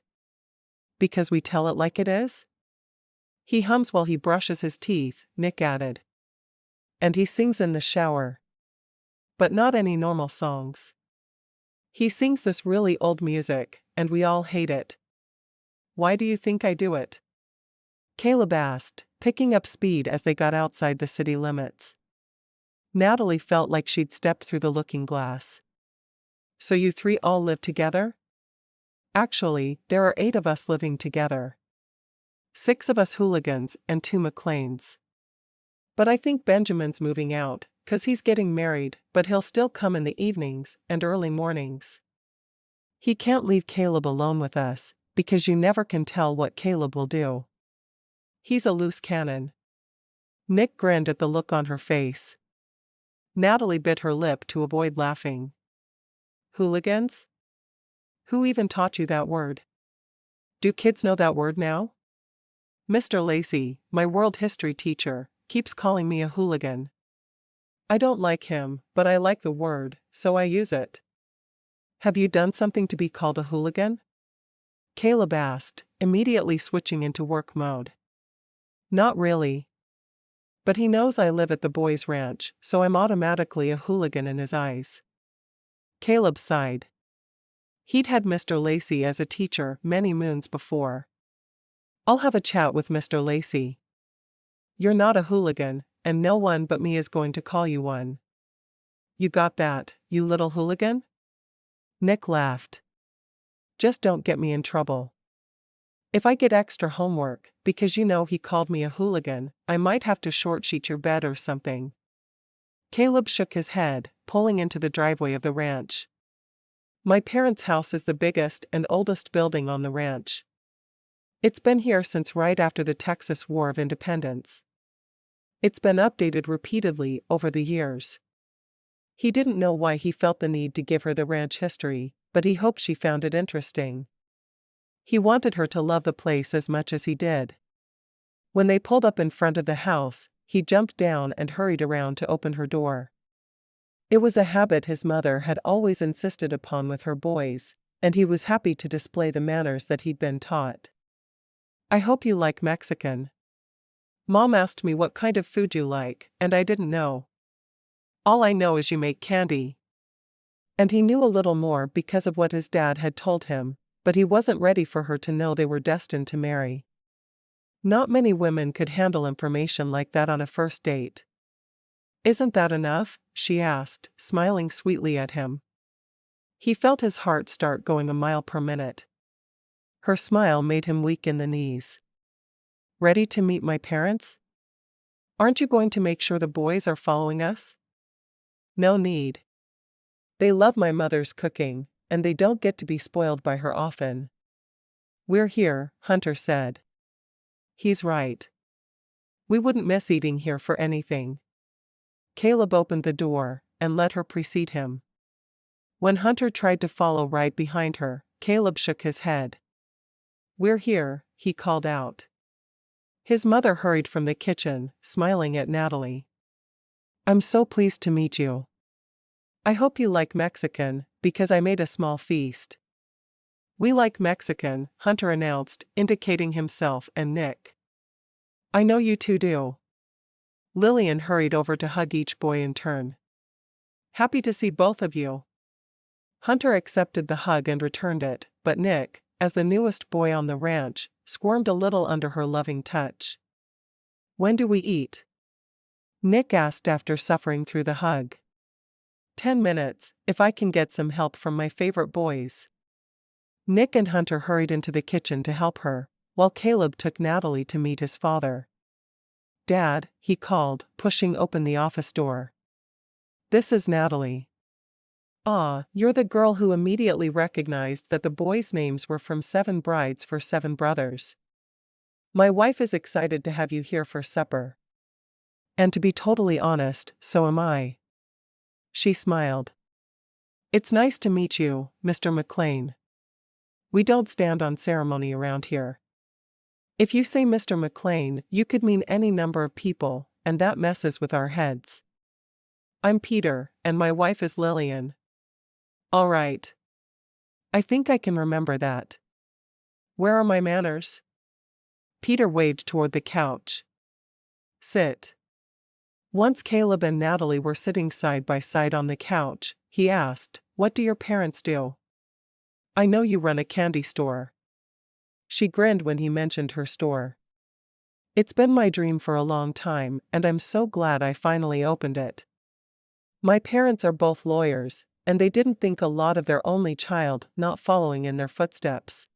Because we tell it like it is? He hums while he brushes his teeth, Nick added. And he sings in the shower. But not any normal songs. He sings this really old music, and we all hate it. Why do you think I do it? Caleb asked, picking up speed as they got outside the city limits. Natalie felt like she'd stepped through the looking glass. So you three all live together? Actually, there are 8 of us living together. 6 of us hooligans and 2 McClains. But I think Benjamin's moving out, 'cause he's getting married, but he'll still come in the evenings and early mornings. He can't leave Caleb alone with us, because you never can tell what Caleb will do. He's a loose cannon. Nick grinned at the look on her face. Natalie bit her lip to avoid laughing. Hooligans? Who even taught you that word? Do kids know that word now? Mr. Lacey, my world history teacher, keeps calling me a hooligan. I don't like him, but I like the word, so I use it. Have you done something to be called a hooligan? Caleb asked, immediately switching into work mode. Not really. But he knows I live at the boys' ranch, so I'm automatically a hooligan in his eyes. Caleb sighed. He'd had Mr. Lacey as a teacher many moons before. I'll have a chat with Mr. Lacey. You're not a hooligan, and no one but me is going to call you one. You got that, you little hooligan? Nick laughed. Just don't get me in trouble. If I get extra homework, because you know he called me a hooligan, I might have to short-sheet your bed or something. Caleb shook his head, pulling into the driveway of the ranch. My parents' house is the biggest and oldest building on the ranch. It's been here since right after the Texas War of Independence. It's been updated repeatedly over the years. He didn't know why he felt the need to give her the ranch history, but he hoped she found it interesting. He wanted her to love the place as much as he did. When they pulled up in front of the house, he jumped down and hurried around to open her door. It was a habit his mother had always insisted upon with her boys, and he was happy to display the manners that he'd been taught. I hope you like Mexican. Mom asked me what kind of food you like, and I didn't know. All I know is you make candy. And he knew a little more because of what his dad had told him, but he wasn't ready for her to know they were destined to marry. Not many women could handle information like that on a first date. Isn't that enough? She asked, smiling sweetly at him. He felt his heart start going a mile per minute. Her smile made him weak in the knees. Ready to meet my parents? Aren't you going to make sure the boys are following us? No need. They love my mother's cooking, and they don't get to be spoiled by her often. We're here, Hunter said. He's right. We wouldn't miss eating here for anything. Caleb opened the door and let her precede him. When Hunter tried to follow right behind her, Caleb shook his head. We're here, he called out. His mother hurried from the kitchen, smiling at Natalie. I'm so pleased to meet you. I hope you like Mexican, because I made a small feast. We like Mexican, Hunter announced, indicating himself and Nick. I know you two do. Lillian hurried over to hug each boy in turn. Happy to see both of you. Hunter accepted the hug and returned it, but Nick, as the newest boy on the ranch, squirmed a little under her loving touch. When do we eat? Nick asked after suffering through the hug. 10 minutes, if I can get some help from my favorite boys. Nick and Hunter hurried into the kitchen to help her, while Caleb took Natalie to meet his father. "Dad," he called, pushing open the office door. "This is Natalie." "Ah, you're the girl who immediately recognized that the boys' names were from 7 Brides for 7 Brothers. My wife is excited to have you here for supper. And to be totally honest, so am I." She smiled. "It's nice to meet you, Mr. McClain. We don't stand on ceremony around here. If you say Mr. McClain, you could mean any number of people, and that messes with our heads. I'm Peter, and my wife is Lillian." "All right. I think I can remember that. Where are my manners?" Peter waved toward the couch. "Sit." Once Caleb and Natalie were sitting side by side on the couch, he asked, "What do your parents do?" "I know you run a candy store." She grinned when he mentioned her store. "It's been my dream for a long time, and I'm so glad I finally opened it. My parents are both lawyers, and they didn't think a lot of their only child not following in their footsteps.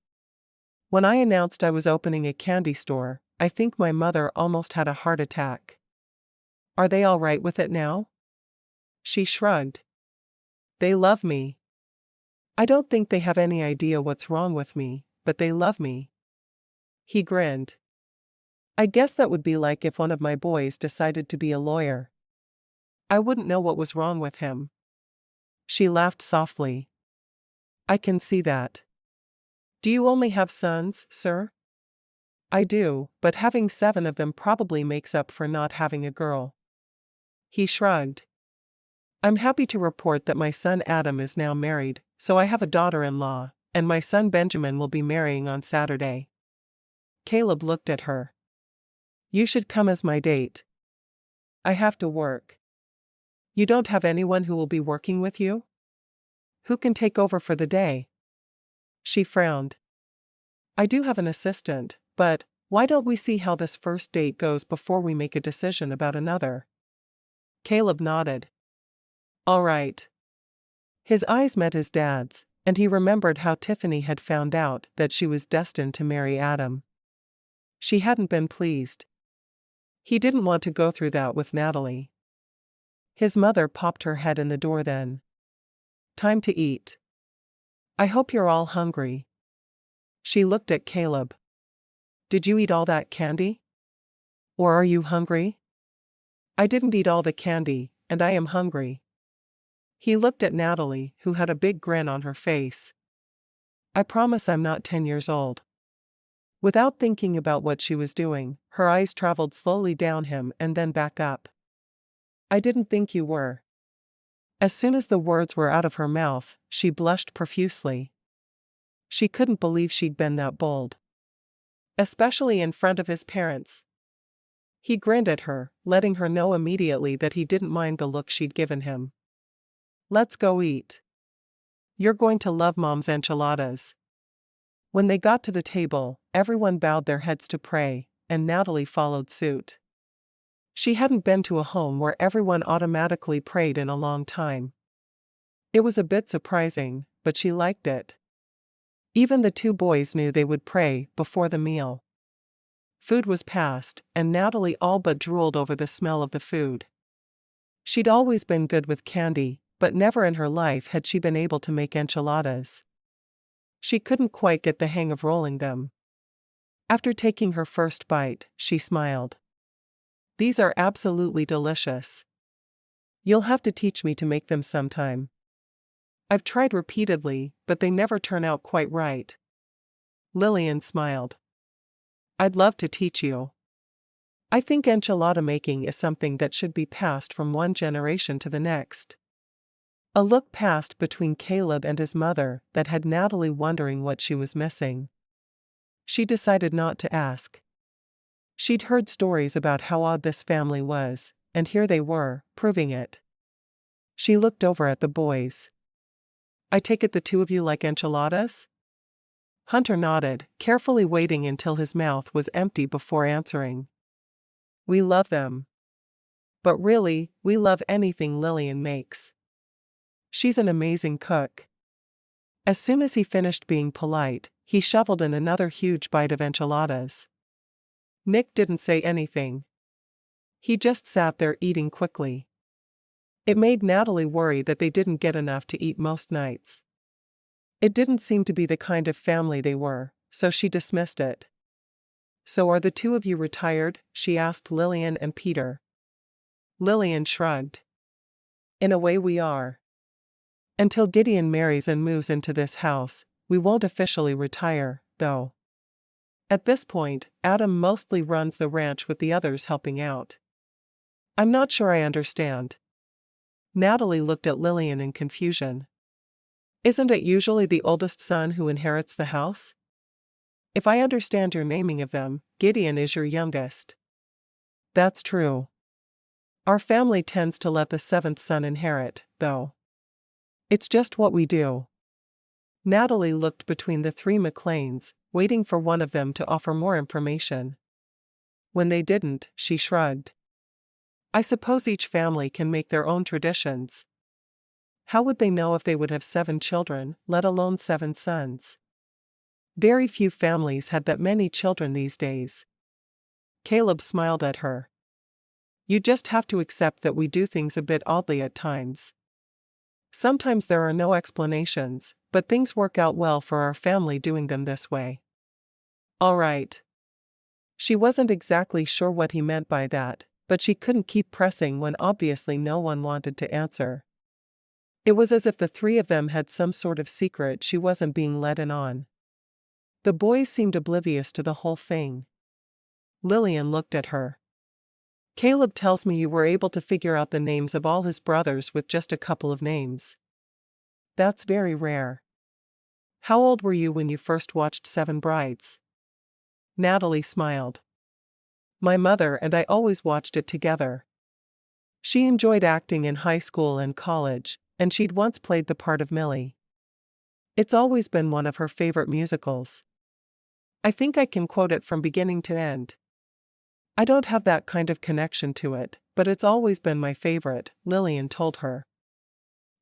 When I announced I was opening a candy store, I think my mother almost had a heart attack." "Are they all right with it now?" She shrugged. "They love me. I don't think they have any idea what's wrong with me, but they love me." He grinned. "I guess that would be like if one of my boys decided to be a lawyer. I wouldn't know what was wrong with him." She laughed softly. "I can see that. Do you only have sons, sir?" "I do, but having 7 of them probably makes up for not having a girl." He shrugged. "I'm happy to report that my son Adam is now married, so I have a daughter-in-law, and my son Benjamin will be marrying on Saturday." Caleb looked at her. "You should come as my date." "I have to work." "You don't have anyone who will be working with you? Who can take over for the day?" She frowned. "I do have an assistant, but why don't we see how this first date goes before we make a decision about another?" Caleb nodded. "All right." His eyes met his dad's, and he remembered how Tiffany had found out that she was destined to marry Adam. She hadn't been pleased. He didn't want to go through that with Natalie. His mother popped her head in the door then. "Time to eat. I hope you're all hungry." She looked at Caleb. "Did you eat all that candy? Or are you hungry?" "I didn't eat all the candy, and I am hungry." He looked at Natalie, who had a big grin on her face. "I promise I'm not 10 years old." Without thinking about what she was doing, her eyes traveled slowly down him and then back up. "I didn't think you were." As soon as the words were out of her mouth, she blushed profusely. She couldn't believe she'd been that bold. Especially in front of his parents. He grinned at her, letting her know immediately that he didn't mind the look she'd given him. "Let's go eat. You're going to love Mom's enchiladas." When they got to the table, everyone bowed their heads to pray, and Natalie followed suit. She hadn't been to a home where everyone automatically prayed in a long time. It was a bit surprising, but she liked it. Even the 2 boys knew they would pray before the meal. Food was passed, and Natalie all but drooled over the smell of the food. She'd always been good with candy, but never in her life had she been able to make enchiladas. She couldn't quite get the hang of rolling them. After taking her first bite, she smiled. "These are absolutely delicious. You'll have to teach me to make them sometime. I've tried repeatedly, but they never turn out quite right." Lillian smiled. "I'd love to teach you. I think enchilada making is something that should be passed from one generation to the next." A look passed between Caleb and his mother that had Natalie wondering what she was missing. She decided not to ask. She'd heard stories about how odd this family was, and here they were, proving it. She looked over at the boys. "I take it the 2 of you like enchiladas?" Hunter nodded, carefully waiting until his mouth was empty before answering. "We love them. But really, we love anything Lillian makes. She's an amazing cook." As soon as he finished being polite, he shoveled in another huge bite of enchiladas. Nick didn't say anything. He just sat there eating quickly. It made Natalie worry that they didn't get enough to eat most nights. It didn't seem to be the kind of family they were, so she dismissed it. "So are the two of you retired?" she asked Lillian and Peter. Lillian shrugged. "In a way we are. Until Gideon marries and moves into this house, we won't officially retire, though. At this point, Adam mostly runs the ranch with the others helping out." "I'm not sure I understand." Natalie looked at Lillian in confusion. "Isn't it usually the oldest son who inherits the house? If I understand your naming of them, Gideon is your youngest." "That's true. Our family tends to let the seventh son inherit, though. It's just what we do." Natalie looked between the three McClains, waiting for one of them to offer more information. When they didn't, she shrugged. "I suppose each family can make their own traditions. How would they know if they would have 7 children, let alone 7 sons? Very few families had that many children these days." Caleb smiled at her. "You just have to accept that we do things a bit oddly at times. Sometimes there are no explanations, but things work out well for our family doing them this way." "All right." She wasn't exactly sure what he meant by that, but she couldn't keep pressing when obviously no one wanted to answer. It was as if the three of them had some sort of secret she wasn't being let in on. The boys seemed oblivious to the whole thing. Lillian looked at her. "Caleb tells me you were able to figure out the names of all his brothers with just a couple of names. That's very rare. How old were you when you first watched 7 Brides?" Natalie smiled. "My mother and I always watched it together. She enjoyed acting in high school and college, and she'd once played the part of Millie. It's always been one of her favorite musicals. I think I can quote it from beginning to end. I don't have that kind of connection to it, but it's always been my favorite," Lillian told her.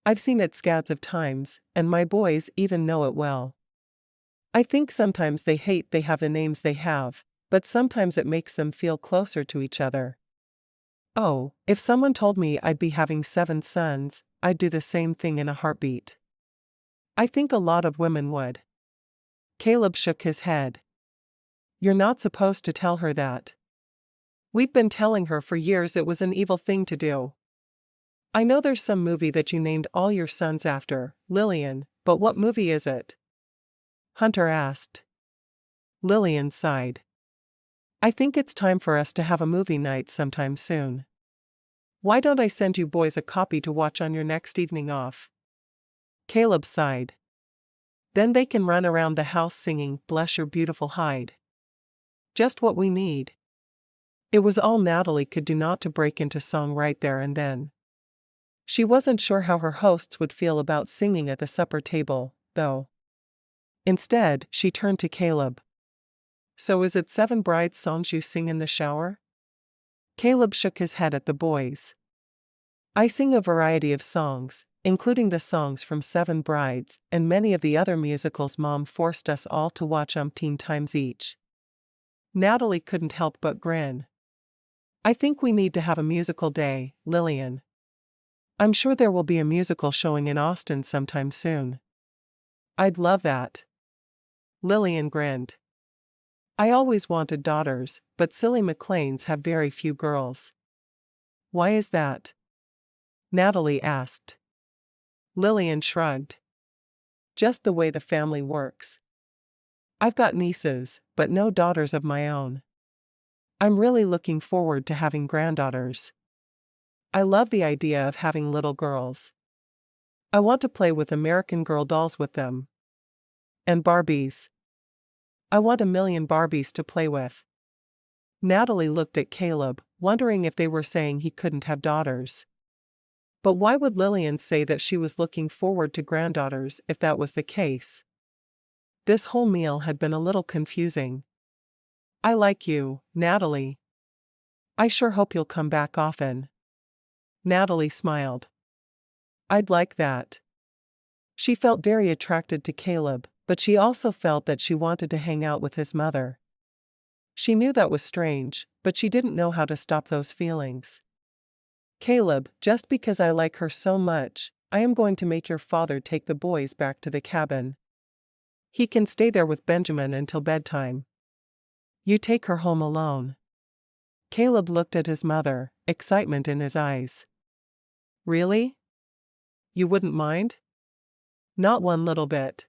"I've seen it scads of times, and my boys even know it well. I think sometimes they hate they have the names they have, but sometimes it makes them feel closer to each other. Oh, if someone told me I'd be having 7 sons, I'd do the same thing in a heartbeat. I think a lot of women would." Caleb shook his head. "You're not supposed to tell her that. We've been telling her for years it was an evil thing to do. I know there's some movie that you named all your sons after, Lillian, but what movie is it?" Hunter asked. Lillian sighed. "I think it's time for us to have a movie night sometime soon. Why don't I send you boys a copy to watch on your next evening off?" Caleb sighed. "Then they can run around the house singing 'Bless Your Beautiful Hide.' Just what we need." It was all Natalie could do not to break into song right there and then. She wasn't sure how her hosts would feel about singing at the supper table, though. Instead, she turned to Caleb. "So is it 7 Brides songs you sing in the shower?" Caleb shook his head at the boys. "I sing a variety of songs, including the songs from 7 Brides and many of the other musicals Mom forced us all to watch umpteen times each." Natalie couldn't help but grin. "I think we need to have a musical day, Lillian. I'm sure there will be a musical showing in Austin sometime soon." "I'd love that." Lillian grinned. "I always wanted daughters, but silly McClains have very few girls." "Why is that?" Natalie asked. Lillian shrugged. "Just the way the family works. I've got nieces, but no daughters of my own. I'm really looking forward to having granddaughters. I love the idea of having little girls. I want to play with American Girl dolls with them. And Barbies. I want a million Barbies to play with." Natalie looked at Caleb, wondering if they were saying he couldn't have daughters. But why would Lillian say that she was looking forward to granddaughters if that was the case? This whole meal had been a little confusing. "I like you, Natalie. I sure hope you'll come back often." Natalie smiled. "I'd like that. She felt very attracted to Caleb, but she also felt that she wanted to hang out with his mother. She knew that was strange, but she didn't know how to stop those feelings. Caleb, just because I like her so much, I am going to make your father take the boys back to the cabin. He can stay there with Benjamin until bedtime. You take her home alone. Caleb looked at his mother, excitement in his eyes. Really? You wouldn't mind? Not one little bit.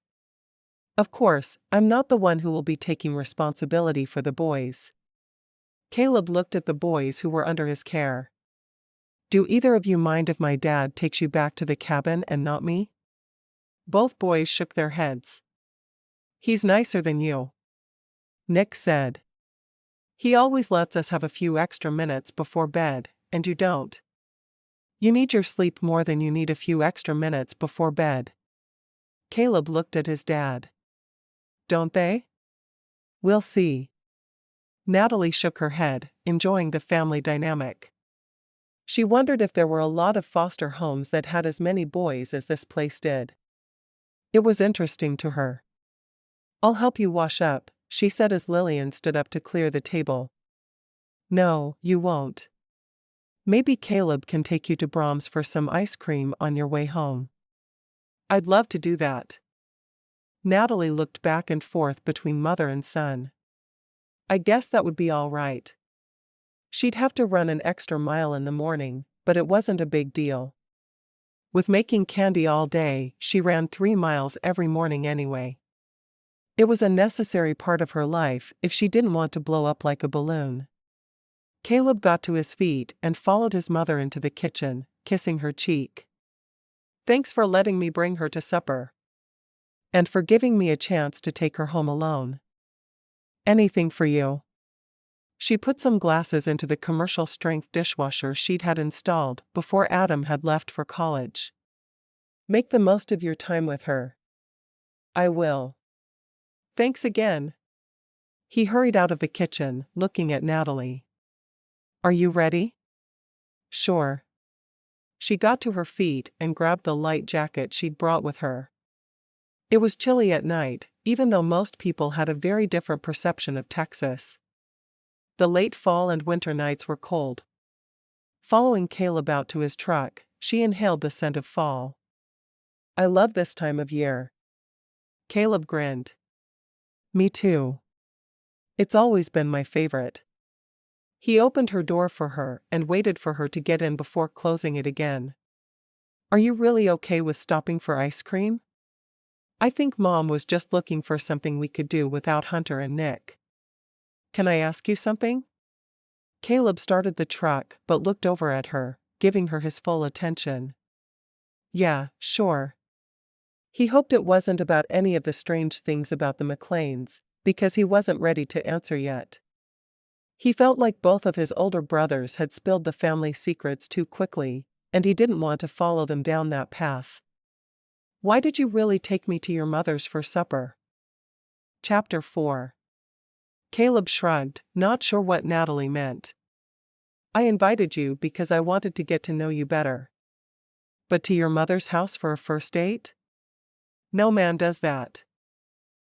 Of course, I'm not the one who will be taking responsibility for the boys. Caleb looked at the boys who were under his care. Do either of you mind if my dad takes you back to the cabin and not me? Both boys shook their heads. He's nicer than you, Nick said. He always lets us have a few extra minutes before bed, and you don't. You need your sleep more than you need a few extra minutes before bed. Caleb looked at his dad. Don't they? We'll see. Natalie shook her head, enjoying the family dynamic. She wondered if there were a lot of foster homes that had as many boys as this place did. It was interesting to her. I'll help you wash up, she said as Lillian stood up to clear the table. No, you won't. Maybe Caleb can take you to Brahms for some ice cream on your way home. I'd love to do that. Natalie looked back and forth between mother and son. I guess that would be all right. She'd have to run an extra mile in the morning, but it wasn't a big deal. With making candy all day, she ran 3 miles every morning anyway. It was a necessary part of her life if she didn't want to blow up like a balloon. Caleb got to his feet and followed his mother into the kitchen, kissing her cheek. Thanks for letting me bring her to supper. And for giving me a chance to take her home alone. Anything for you. She put some glasses into the commercial-strength dishwasher she'd had installed before Adam had left for college. Make the most of your time with her. I will. Thanks again. He hurried out of the kitchen, looking at Natalie. Are you ready? Sure. She got to her feet and grabbed the light jacket she'd brought with her. It was chilly at night, even though most people had a very different perception of Texas. The late fall and winter nights were cold. Following Caleb out to his truck, she inhaled the scent of fall. I love this time of year. Caleb grinned. Me too. It's always been my favorite. He opened her door for her and waited for her to get in before closing it again. Are you really okay with stopping for ice cream? I think Mom was just looking for something we could do without Hunter and Nick. Can I ask you something? Caleb started the truck but looked over at her, giving her his full attention. Yeah, sure. He hoped it wasn't about any of the strange things about the McClains, because he wasn't ready to answer yet. He felt like both of his older brothers had spilled the family secrets too quickly, and he didn't want to follow them down that path. Why did you really take me to your mother's for supper? Chapter 4. Caleb shrugged, not sure what Natalie meant. I invited you because I wanted to get to know you better. But to your mother's house for a first date? No man does that.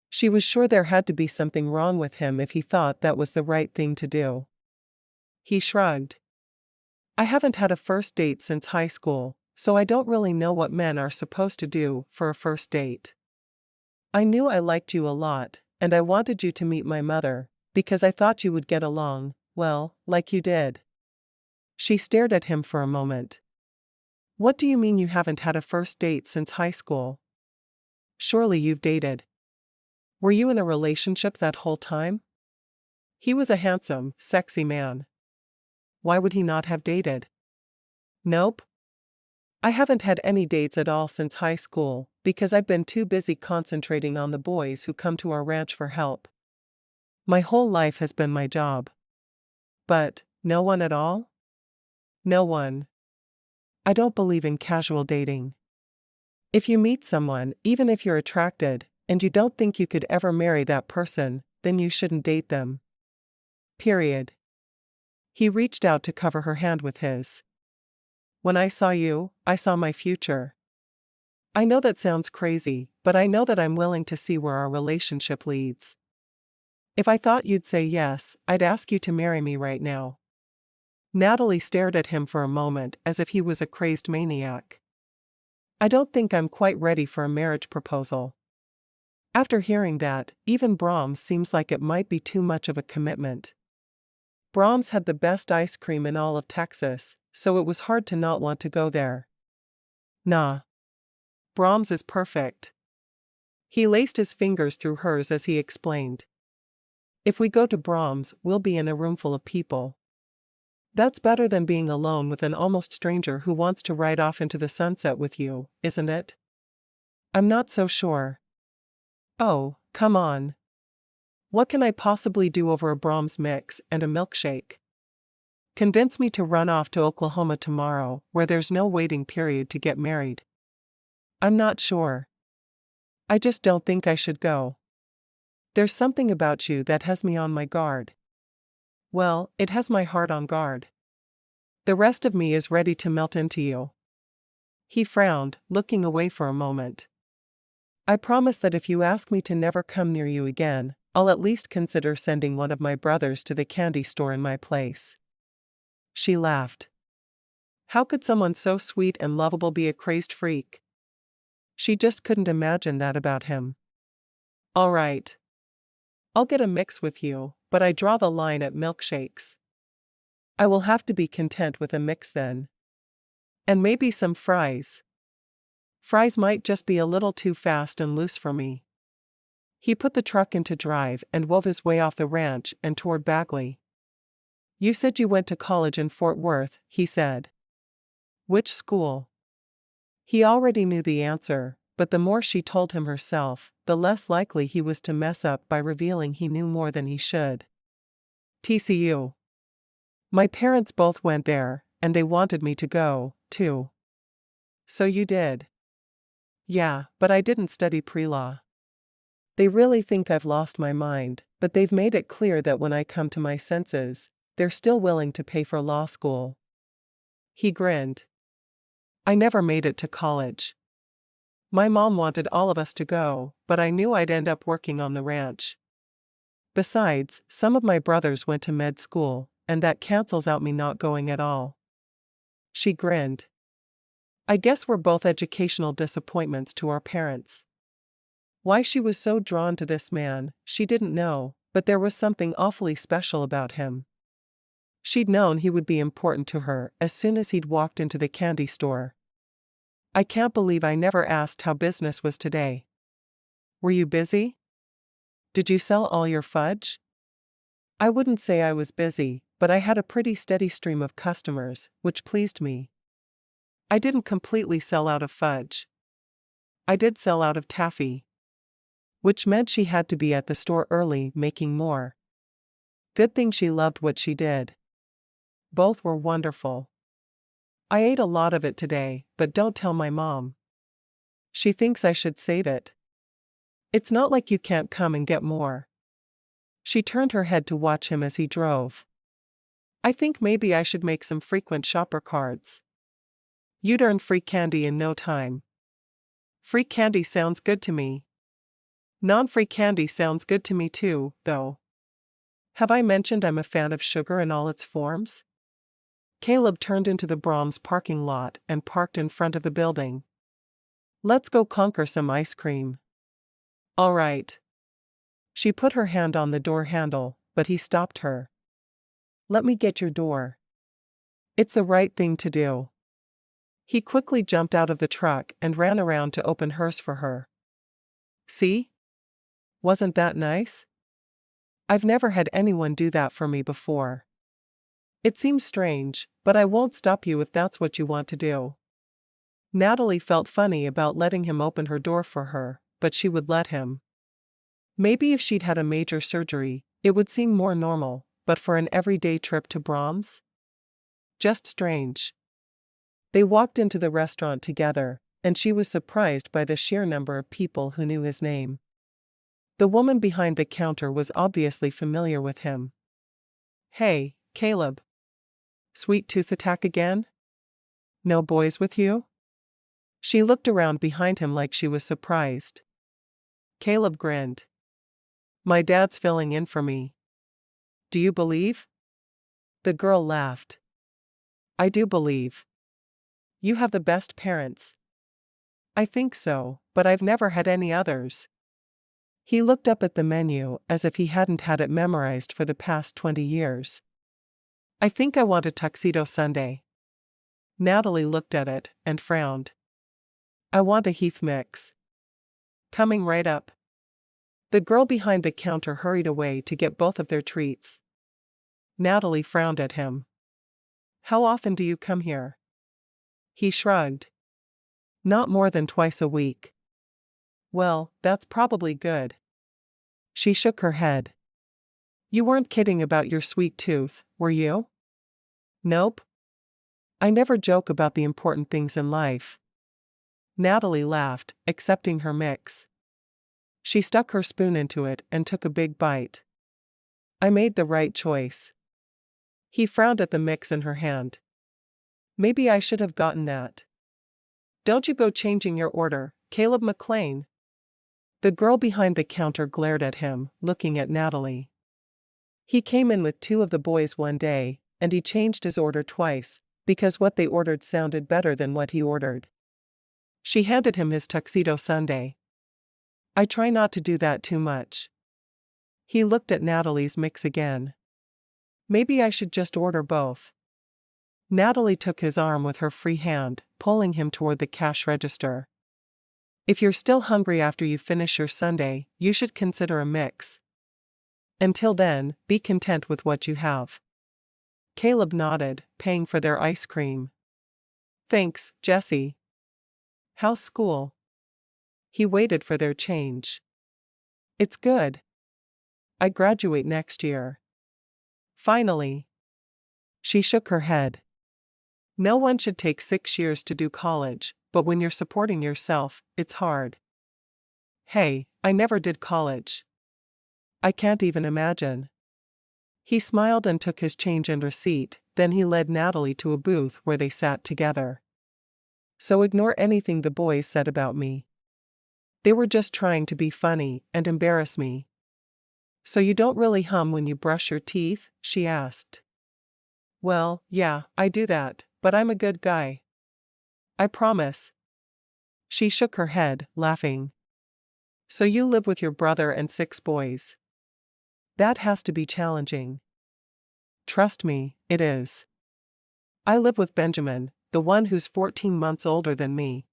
She was sure there had to be something wrong with him if he thought that was the right thing to do. He shrugged. I haven't had a first date since high school, so I don't really know what men are supposed to do for a first date. I knew I liked you a lot, and I wanted you to meet my mother, because I thought you would get along, well, like you did. She stared at him for a moment. What do you mean you haven't had a first date since high school? Surely you've dated. Were you in a relationship that whole time? He was a handsome, sexy man. Why would he not have dated? Nope. I haven't had any dates at all since high school, because I've been too busy concentrating on the boys who come to our ranch for help. My whole life has been my job. But, no one at all? No one. I don't believe in casual dating. If you meet someone, even if you're attracted, and you don't think you could ever marry that person, then you shouldn't date them. Period. He reached out to cover her hand with his. When I saw you, I saw my future. I know that sounds crazy, but I know that I'm willing to see where our relationship leads. If I thought you'd say yes, I'd ask you to marry me right now. Natalie stared at him for a moment as if he was a crazed maniac. I don't think I'm quite ready for a marriage proposal. After hearing that, even Brahms seems like it might be too much of a commitment. Brahms had the best ice cream in all of Texas, so it was hard to not want to go there. Nah. Brahms is perfect. He laced his fingers through hers as he explained. If we go to Brahms, we'll be in a room full of people. That's better than being alone with an almost stranger who wants to ride off into the sunset with you, isn't it? I'm not so sure. Oh, come on. What can I possibly do over a Brahms mix and a milkshake? Convince me to run off to Oklahoma tomorrow, where there's no waiting period to get married. I'm not sure. I just don't think I should go. There's something about you that has me on my guard. Well, it has my heart on guard. The rest of me is ready to melt into you. He frowned, looking away for a moment. I promise that if you ask me to never come near you again, I'll at least consider sending one of my brothers to the candy store in my place. She laughed. How could someone so sweet and lovable be a crazed freak? She just couldn't imagine that about him. All right. I'll get a mix with you, but I draw the line at milkshakes. I will have to be content with a mix then. And maybe some fries. Fries might just be a little too fast and loose for me. He put the truck into drive and wove his way off the ranch and toward Bagley. You said you went to college in Fort Worth, he said. Which school? He already knew the answer, but the more she told him herself, the less likely he was to mess up by revealing he knew more than he should. TCU. My parents both went there, and they wanted me to go, too. So you did? Yeah, but I didn't study pre-law. They really think I've lost my mind, but they've made it clear that when I come to my senses, they're still willing to pay for law school. He grinned. I never made it to college. My mom wanted all of us to go, but I knew I'd end up working on the ranch. Besides, some of my brothers went to med school, and that cancels out me not going at all. She grinned. I guess we're both educational disappointments to our parents. Why she was so drawn to this man, she didn't know, but there was something awfully special about him. She'd known he would be important to her as soon as he'd walked into the candy store. I can't believe I never asked how business was today. Were you busy? Did you sell all your fudge? I wouldn't say I was busy, but I had a pretty steady stream of customers, which pleased me. I didn't completely sell out of fudge. I did sell out of taffy. Which meant she had to be at the store early making more. Good thing she loved what she did. Both were wonderful. I ate a lot of it today, but don't tell my mom. She thinks I should save it. It's not like you can't come and get more. She turned her head to watch him as he drove. I think maybe I should make some frequent shopper cards. You'd earn free candy in no time. Free candy sounds good to me. Non-free candy sounds good to me too, though. Have I mentioned I'm a fan of sugar in all its forms? Caleb turned into the Brahms parking lot and parked in front of the building. Let's go conquer some ice cream. All right. She put her hand on the door handle, but he stopped her. Let me get your door. It's the right thing to do. He quickly jumped out of the truck and ran around to open hers for her. See? Wasn't that nice? I've never had anyone do that for me before. It seems strange, but I won't stop you if that's what you want to do. Natalie felt funny about letting him open her door for her, but she would let him. Maybe if she'd had a major surgery, it would seem more normal, but for an everyday trip to Brahms? Just strange. They walked into the restaurant together, and she was surprised by the sheer number of people who knew his name. The woman behind the counter was obviously familiar with him. Hey, Caleb. Sweet tooth attack again? No boys with you? She looked around behind him like she was surprised. Caleb grinned. My dad's filling in for me. Do you believe? The girl laughed. I do believe. You have the best parents. I think so, but I've never had any others. He looked up at the menu as if he hadn't had it memorized for the past 20 years. I think I want a tuxedo sundae. Natalie looked at it and frowned. I want a Heath mix. Coming right up. The girl behind the counter hurried away to get both of their treats. Natalie frowned at him. How often do you come here? He shrugged. Not more than twice a week. Well, that's probably good. She shook her head. You weren't kidding about your sweet tooth, were you? Nope. I never joke about the important things in life. Natalie laughed, accepting her mix. She stuck her spoon into it and took a big bite. I made the right choice. He frowned at the mix in her hand. Maybe I should have gotten that. Don't you go changing your order, Caleb McClain. The girl behind the counter glared at him, looking at Natalie. He came in with 2 of the boys one day, and he changed his order twice, because what they ordered sounded better than what he ordered. She handed him his tuxedo sundae. I try not to do that too much. He looked at Natalie's mix again. Maybe I should just order both. Natalie took his arm with her free hand, pulling him toward the cash register. If you're still hungry after you finish your sundae, you should consider a mix. Until then, be content with what you have. Caleb nodded, paying for their ice cream. Thanks, Jessie. How's school? He waited for their change. It's good. I graduate next year. Finally. She shook her head. No one should take 6 years to do college, but when you're supporting yourself, it's hard. Hey, I never did college. I can't even imagine. He smiled and took his change and receipt, then he led Natalie to a booth where they sat together. So ignore anything the boys said about me. They were just trying to be funny and embarrass me. So you don't really hum when you brush your teeth? She asked. Well, yeah, I do that, but I'm a good guy. I promise. She shook her head, laughing. So you live with your brother and 6 boys. That has to be challenging. Trust me, it is. I live with Benjamin, the one who's 14 months older than me.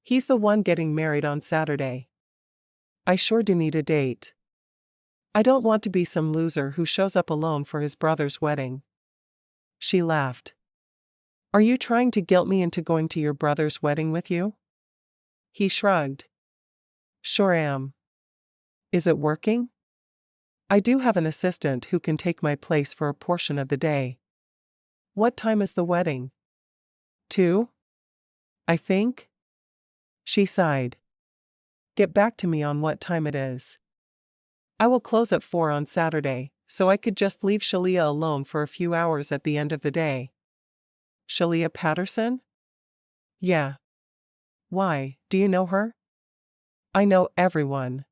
He's the one getting married on Saturday. I sure do need a date. I don't want to be some loser who shows up alone for his brother's wedding. She laughed. Are you trying to guilt me into going to your brother's wedding with you? He shrugged. Sure am. Is it working? I do have an assistant who can take my place for a portion of the day. What time is the wedding? 2? I think? She sighed. Get back to me on what time it is. I will close at 4 on Saturday, so I could just leave Shalia alone for a few hours at the end of the day. Shalia Patterson? Yeah. Why, do you know her? I know everyone.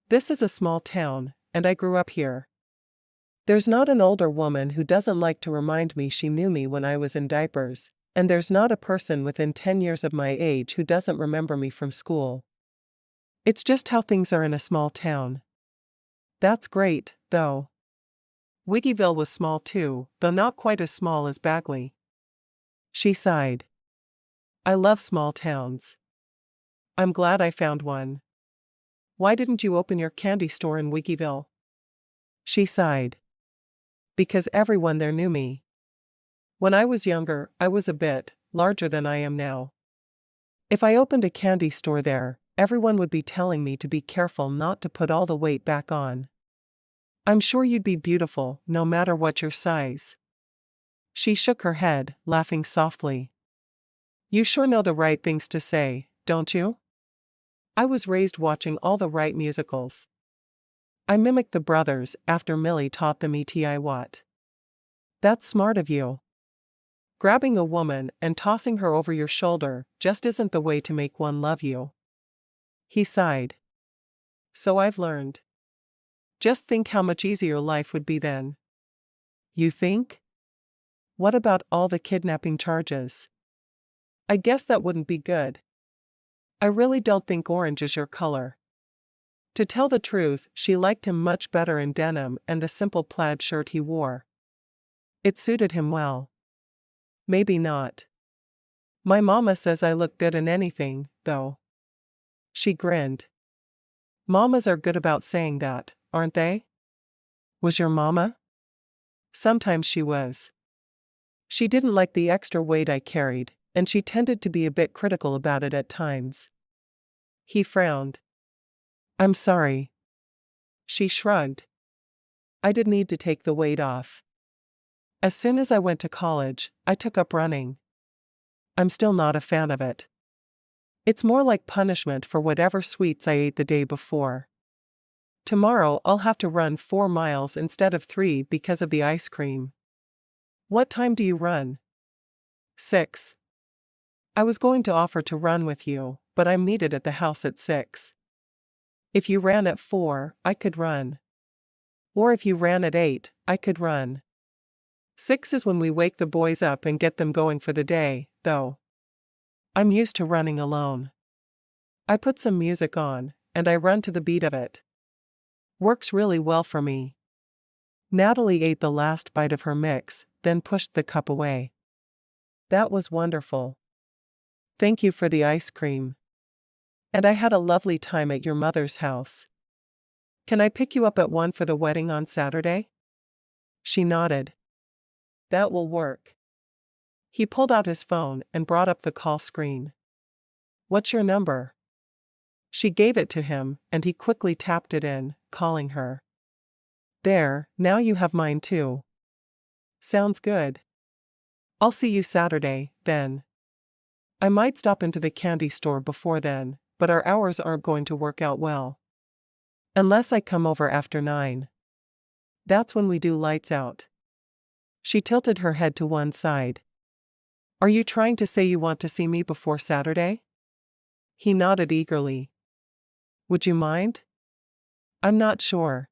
This is a small town, and I grew up here. There's not an older woman who doesn't like to remind me she knew me when I was in diapers, and there's not a person within 10 years of my age who doesn't remember me from school. It's just how things are in a small town. That's great, though. Wiggyville was small too, though not quite as small as Bagley. She sighed. I love small towns. I'm glad I found one. Why didn't you open your candy store in Wiggyville? She sighed. Because everyone there knew me. When I was younger, I was a bit larger than I am now. If I opened a candy store there, everyone would be telling me to be careful not to put all the weight back on. I'm sure you'd be beautiful, no matter what your size. She shook her head, laughing softly. You sure know the right things to say, don't you? I was raised watching all the right musicals. I mimicked the brothers after Millie taught them eti what. That's smart of you. Grabbing a woman and tossing her over your shoulder just isn't the way to make one love you. He sighed. So I've learned. Just think how much easier life would be then. You think? What about all the kidnapping charges? I guess that wouldn't be good. I really don't think orange is your color. To tell the truth, she liked him much better in denim and the simple plaid shirt he wore. It suited him well. Maybe not. My mama says I look good in anything, though. She grinned. Mamas are good about saying that, aren't they? Was your mama? Sometimes she was. She didn't like the extra weight I carried, and she tended to be a bit critical about it at times. He frowned. I'm sorry. She shrugged. I did need to take the weight off. As soon as I went to college, I took up running. I'm still not a fan of it. It's more like punishment for whatever sweets I ate the day before. Tomorrow I'll have to run 4 miles instead of 3 because of the ice cream. What time do you run? 6. I was going to offer to run with you, but I'm needed at the house at 6. If you ran at 4, I could run. Or if you ran at 8, I could run. 6 is when we wake the boys up and get them going for the day, though. I'm used to running alone. I put some music on, and I run to the beat of it. Works really well for me. Natalie ate the last bite of her mix, then pushed the cup away. That was wonderful. Thank you for the ice cream. And I had a lovely time at your mother's house. Can I pick you up at 1 for the wedding on Saturday? She nodded. That will work. He pulled out his phone and brought up the call screen. What's your number? She gave it to him, and he quickly tapped it in, calling her. There, now you have mine too. Sounds good. I'll see you Saturday, then. I might stop into the candy store before then, but our hours aren't going to work out well. Unless I come over after 9. That's when we do lights out. She tilted her head to one side. Are you trying to say you want to see me before Saturday? He nodded eagerly. Would you mind? I'm not sure.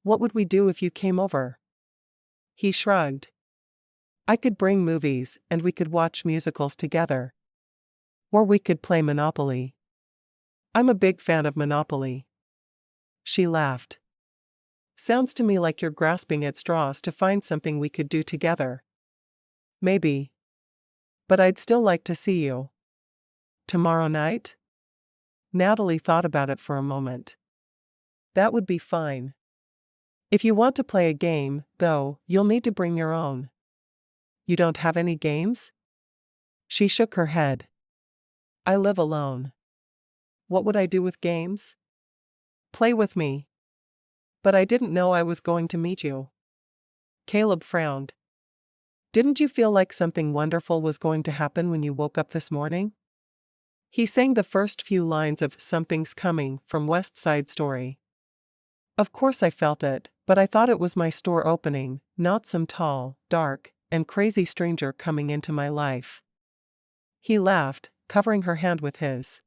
What would we do if you came over? He shrugged. I could bring movies, and we could watch musicals together. Or we could play Monopoly. I'm a big fan of Monopoly. She laughed. Sounds to me like you're grasping at straws to find something we could do together. Maybe. But I'd still like to see you. Tomorrow night? Natalie thought about it for a moment. That would be fine. If you want to play a game, though, you'll need to bring your own. You don't have any games? She shook her head. I live alone. What would I do with games? Play with me. But I didn't know I was going to meet you. Caleb frowned. Didn't you feel like something wonderful was going to happen when you woke up this morning? He sang the first few lines of Something's Coming from West Side Story. Of course I felt it, but I thought it was my store opening, not some tall, dark, and crazy stranger coming into my life. He laughed, covering her hand with his.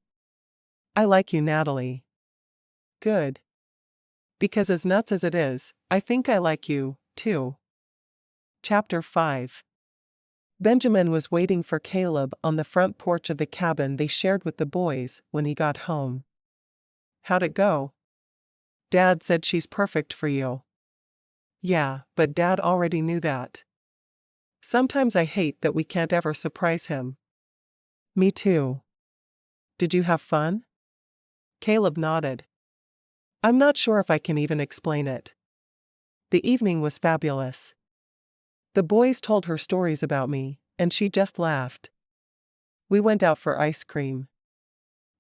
I like you, Natalie. Good. Because as nuts as it is, I think I like you, too. Chapter 5. Benjamin was waiting for Caleb on the front porch of the cabin they shared with the boys when he got home. How'd it go? Dad said she's perfect for you. Yeah, but Dad already knew that. Sometimes I hate that we can't ever surprise him. Me too. Did you have fun? Caleb nodded. I'm not sure if I can even explain it. The evening was fabulous. The boys told her stories about me, and she just laughed. We went out for ice cream.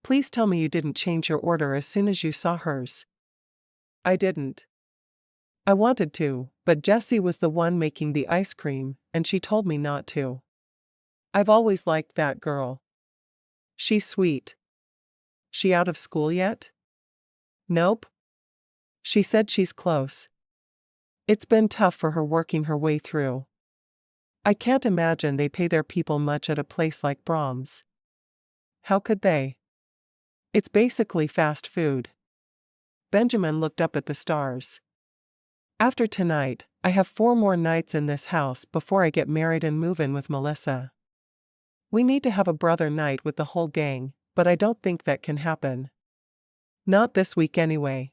Please tell me you didn't change your order as soon as you saw hers. I didn't. I wanted to, but Jessie was the one making the ice cream, and she told me not to. I've always liked that girl. She's sweet. She out of school yet? Nope. She said she's close. It's been tough for her working her way through. I can't imagine they pay their people much at a place like Brahms. How could they? It's basically fast food. Benjamin looked up at the stars. After tonight, I have 4 more nights in this house before I get married and move in with Melissa. We need to have a brother night with the whole gang, but I don't think that can happen. Not this week anyway.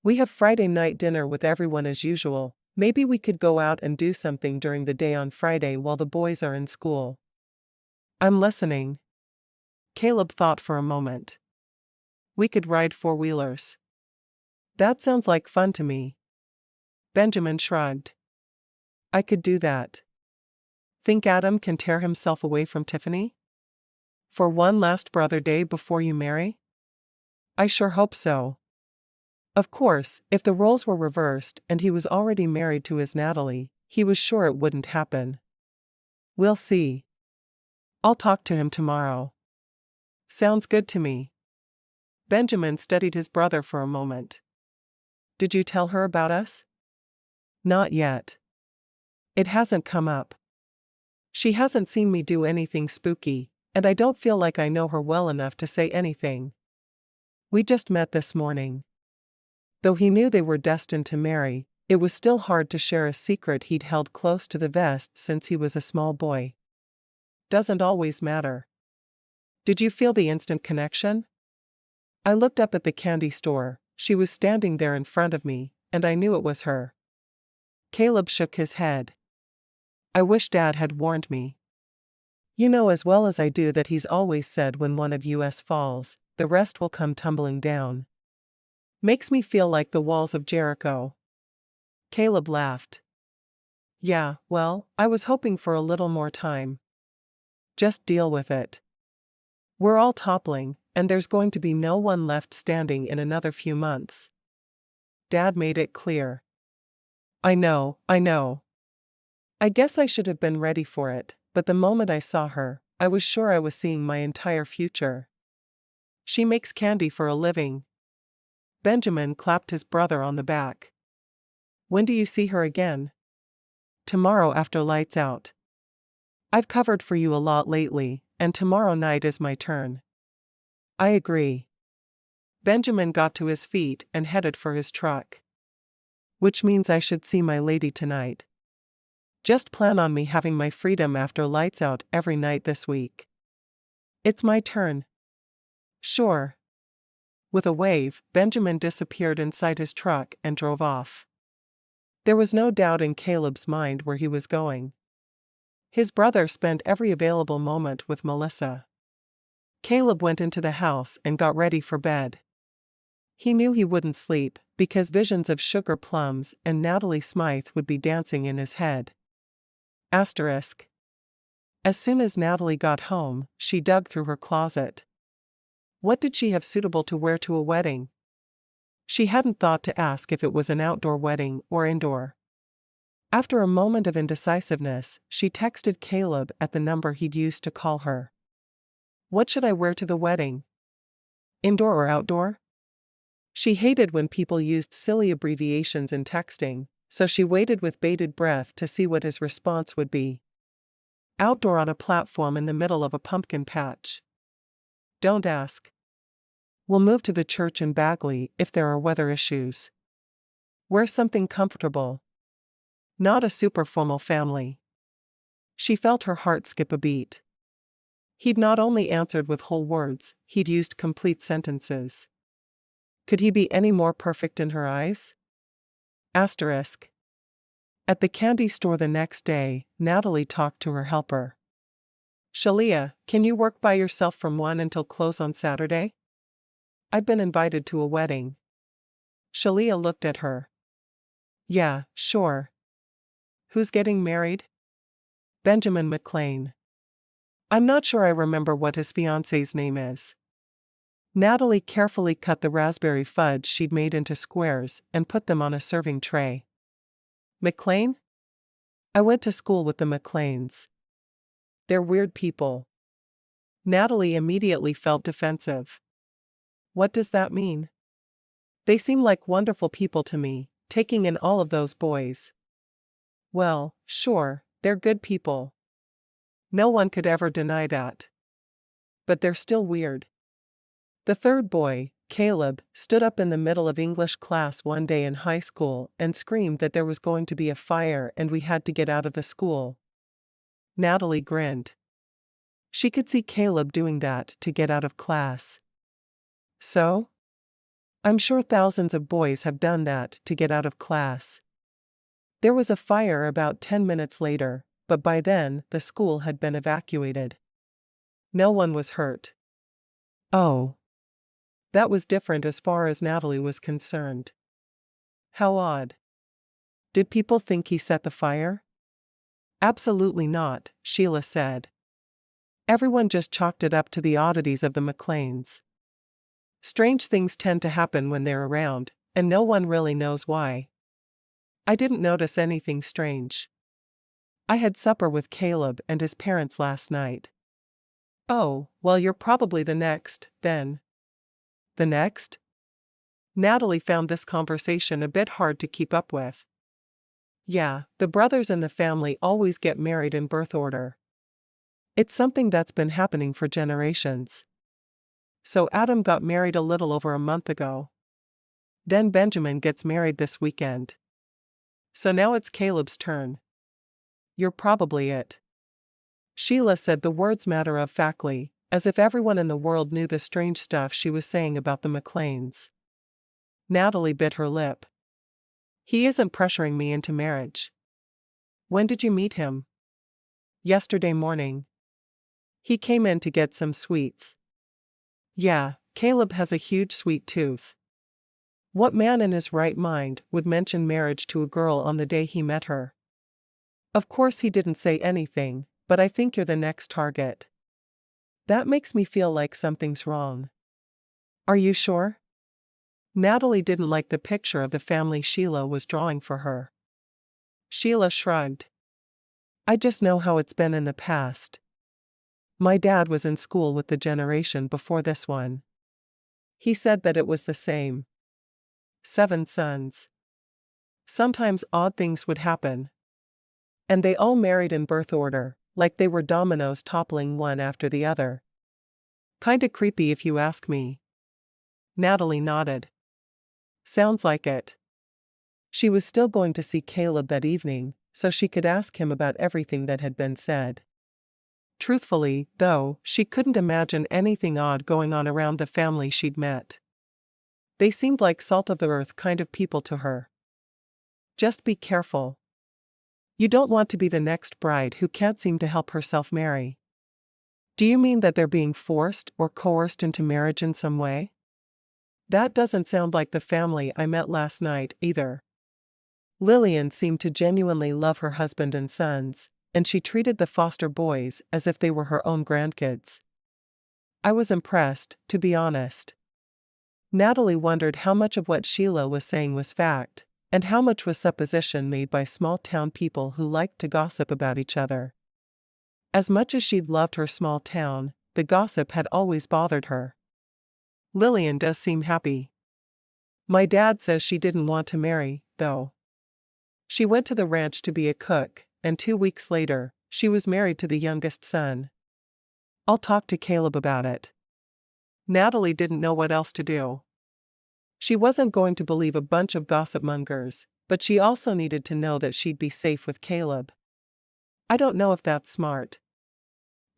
We have Friday night dinner with everyone as usual. Maybe we could go out and do something during the day on Friday while the boys are in school. I'm listening. Caleb thought for a moment. We could ride 4-wheelers. That sounds like fun to me. Benjamin shrugged. I could do that. Think Adam can tear himself away from Tiffany? For one last brother day before you marry? I sure hope so. Of course, if the roles were reversed and he was already married to his Natalie, he was sure it wouldn't happen. We'll see. I'll talk to him tomorrow. Sounds good to me. Benjamin studied his brother for a moment. Did you tell her about us? Not yet. It hasn't come up. She hasn't seen me do anything spooky, and I don't feel like I know her well enough to say anything. We just met this morning. Though he knew they were destined to marry, it was still hard to share a secret he'd held close to the vest since he was a small boy. Doesn't always matter. Did you feel the instant connection? I looked up at the candy store. She was standing there in front of me, and I knew it was her. Caleb shook his head. I wish Dad had warned me. You know as well as I do that he's always said when one of us falls, the rest will come tumbling down. Makes me feel like the walls of Jericho. Caleb laughed. Yeah, well, I was hoping for a little more time. Just deal with it. We're all toppling, and there's going to be no one left standing in another few months. Dad made it clear. I know. I guess I should have been ready for it, but the moment I saw her, I was sure I was seeing my entire future. She makes candy for a living. Benjamin clapped his brother on the back. When do you see her again? Tomorrow after lights out. I've covered for you a lot lately, and tomorrow night is my turn. I agree. Benjamin got to his feet and headed for his truck. Which means I should see my lady tonight. Just plan on me having my freedom after lights out every night this week. It's my turn. Sure. With a wave, Benjamin disappeared inside his truck and drove off. There was no doubt in Caleb's mind where he was going. His brother spent every available moment with Melissa. Caleb went into the house and got ready for bed. He knew he wouldn't sleep, because visions of sugar plums and Natalie Smythe would be dancing in his head. Asterisk. As soon as Natalie got home, she dug through her closet. What did she have suitable to wear to a wedding? She hadn't thought to ask if it was an outdoor wedding or indoor. After a moment of indecisiveness, she texted Caleb at the number he'd used to call her. What should I wear to the wedding? Indoor or outdoor? She hated when people used silly abbreviations in texting, so she waited with bated breath to see what his response would be. Outdoor on a platform in the middle of a pumpkin patch. Don't ask. We'll move to the church in Bagley if there are weather issues. Wear something comfortable. Not a super formal family. She felt her heart skip a beat. He'd not only answered with whole words, he'd used complete sentences. Could he be any more perfect in her eyes? Asterisk. At the candy store the next day, Natalie talked to her helper. Shalia, can you work by yourself from 1 until close on Saturday? I've been invited to a wedding. Shalia looked at her. Yeah, sure. Who's getting married? Benjamin McClain. I'm not sure I remember what his fiancé's name is. Natalie carefully cut the raspberry fudge she'd made into squares and put them on a serving tray. McClain? I went to school with the McClains. They're weird people. Natalie immediately felt defensive. What does that mean? They seem like wonderful people to me, taking in all of those boys. Well, sure, They're good people. No one could ever deny that. But they're still weird. The third boy, Caleb, stood up in the middle of English class one day in high school and screamed that there was going to be a fire and we had to get out of the school. Natalie grinned. She could see Caleb doing that to get out of class. So? I'm sure thousands of boys have done that to get out of class. There was a fire about 10 minutes later, but by then the school had been evacuated. No one was hurt. Oh. That was different as far as Natalie was concerned. How odd. Did people think he set the fire? Absolutely not, Sheila said. Everyone just chalked it up to the oddities of the McClains. Strange things tend to happen when they're around, and no one really knows why. I didn't notice anything strange. I had supper with Caleb and his parents last night. Oh, well, you're probably the next, then. The next? Natalie found this conversation a bit hard to keep up with. Yeah, the brothers in the family always get married in birth order. It's something that's been happening for generations. So Adam got married a little over a month ago. Then Benjamin gets married this weekend. So now it's Caleb's turn. You're probably it. Sheila said the words matter-of-factly, as if everyone in the world knew the strange stuff she was saying about the McClains. Natalie bit her lip. He isn't pressuring me into marriage. When did you meet him? Yesterday morning. He came in to get some sweets. Yeah, Caleb has a huge sweet tooth. What man in his right mind would mention marriage to a girl on the day he met her? Of course he didn't say anything, but I think you're the next target. That makes me feel like something's wrong. Are you sure? Natalie didn't like the picture of the family Sheila was drawing for her. Sheila shrugged. I just know how it's been in the past. My dad was in school with the generation before this one. He said that it was the same. 7 sons. Sometimes odd things would happen. And they all married in birth order, like they were dominoes toppling one after the other. Kinda creepy if you ask me. Natalie nodded. Sounds like it. She was still going to see Caleb that evening, so she could ask him about everything that had been said. Truthfully, though, she couldn't imagine anything odd going on around the family she'd met. They seemed like salt-of-the-earth kind of people to her. Just be careful. You don't want to be the next bride who can't seem to help herself marry. Do you mean that they're being forced or coerced into marriage in some way? That doesn't sound like the family I met last night, either. Lillian seemed to genuinely love her husband and sons, and she treated the foster boys as if they were her own grandkids. I was impressed, to be honest. Natalie wondered how much of what Sheila was saying was fact, and how much was supposition made by small-town people who liked to gossip about each other. As much as she'd loved her small town, the gossip had always bothered her. Lillian does seem happy. My dad says she didn't want to marry, though. She went to the ranch to be a cook, and 2 weeks later, she was married to the youngest son. I'll talk to Caleb about it. Natalie didn't know what else to do. She wasn't going to believe a bunch of gossip mongers, but she also needed to know that she'd be safe with Caleb. I don't know if that's smart.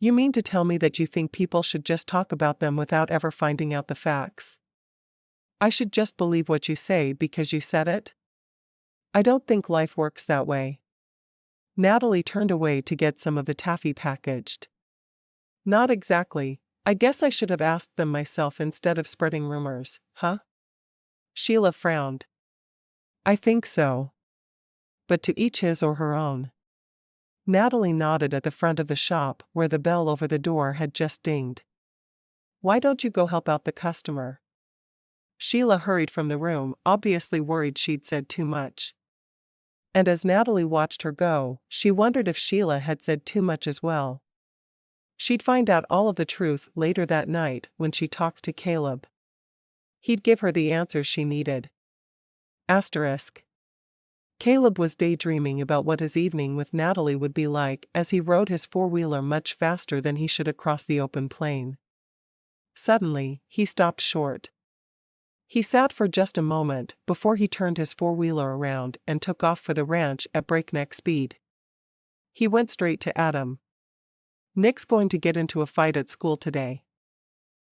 You mean to tell me that you think people should just talk about them without ever finding out the facts? I should just believe what you say because you said it? I don't think life works that way. Natalie turned away to get some of the taffy packaged. Not exactly. I guess I should have asked them myself instead of spreading rumors, huh? Sheila frowned. I think so. But to each his or her own. Natalie nodded at the front of the shop where the bell over the door had just dinged. Why don't you go help out the customer? Sheila hurried from the room, obviously worried she'd said too much. And as Natalie watched her go, she wondered if Sheila had said too much as well. She'd find out all of the truth later that night when she talked to Caleb. He'd give her the answers she needed. Asterisk. Caleb was daydreaming about what his evening with Natalie would be like as he rode his four-wheeler much faster than he should across the open plain. Suddenly, he stopped short. He sat for just a moment before he turned his four-wheeler around and took off for the ranch at breakneck speed. He went straight to Adam. "Nick's going to get into a fight at school today.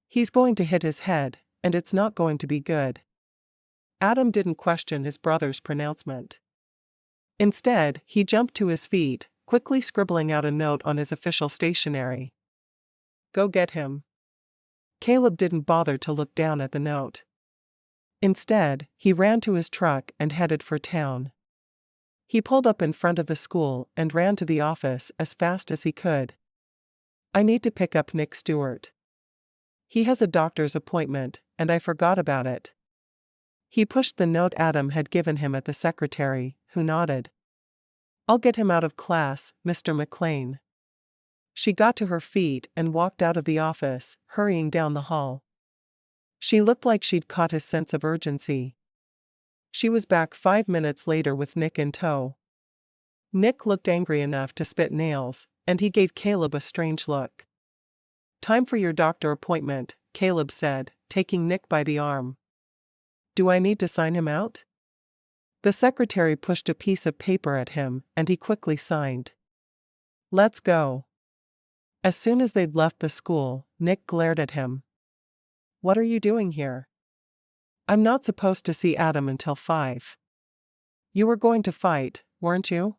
He's going to hit his head, and it's not going to be good." Adam didn't question his brother's pronouncement. Instead, he jumped to his feet, quickly scribbling out a note on his official stationery. "Go get him." Caleb didn't bother to look down at the note. Instead, he ran to his truck and headed for town. He pulled up in front of the school and ran to the office as fast as he could. "I need to pick up Nick Stewart. He has a doctor's appointment, and I forgot about it." He pushed the note Adam had given him at the secretary, who nodded. "I'll get him out of class, Mr. McClain." She got to her feet and walked out of the office, hurrying down the hall. She looked like she'd caught his sense of urgency. She was back 5 minutes later with Nick in tow. Nick looked angry enough to spit nails, and he gave Caleb a strange look. "Time for your doctor appointment," Caleb said, taking Nick by the arm. "Do I need to sign him out?" The secretary pushed a piece of paper at him, and he quickly signed. "Let's go." As soon as they'd left the school, Nick glared at him. "What are you doing here? I'm not supposed to see Adam until 5. You were going to fight, weren't you?"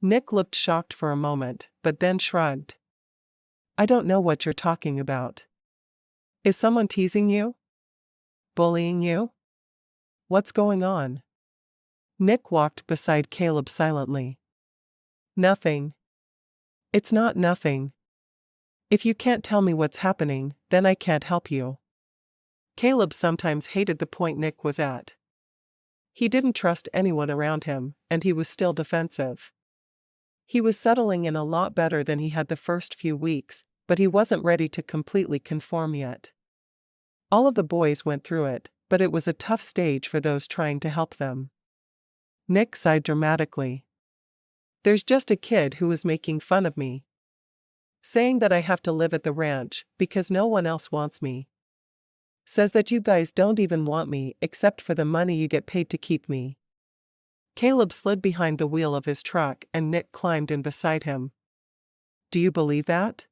Nick looked shocked for a moment, but then shrugged. "I don't know what you're talking about. Is someone teasing you? Bullying you? What's going on?" Nick walked beside Caleb silently. "Nothing. It's not nothing. If you can't tell me what's happening, then I can't help you." Caleb sometimes hated the point Nick was at. He didn't trust anyone around him, and he was still defensive. He was settling in a lot better than he had the first few weeks, but he wasn't ready to completely conform yet. All of the boys went through it, but it was a tough stage for those trying to help them. Nick sighed dramatically. "There's just a kid who is making fun of me. Saying that I have to live at the ranch because no one else wants me. Says that you guys don't even want me except for the money you get paid to keep me." Caleb slid behind the wheel of his truck and Nick climbed in beside him. "Do you believe that?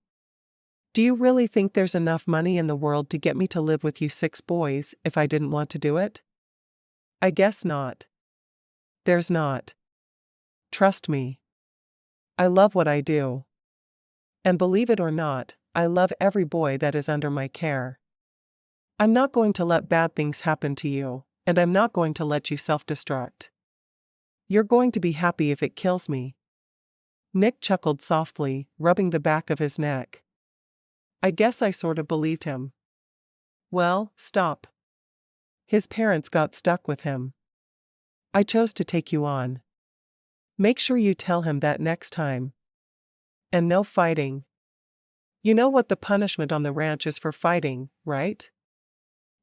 Do you really think there's enough money in the world to get me to live with you 6 boys if I didn't want to do it?" "I guess not. There's not. Trust me. I love what I do. And believe it or not, I love every boy that is under my care. I'm not going to let bad things happen to you, and I'm not going to let you self-destruct. You're going to be happy if it kills me." Nick chuckled softly, rubbing the back of his neck. "I guess I sort of believed him." "Well, stop. His parents got stuck with him. I chose to take you on. Make sure you tell him that next time. And no fighting. You know what the punishment on the ranch is for fighting, right?"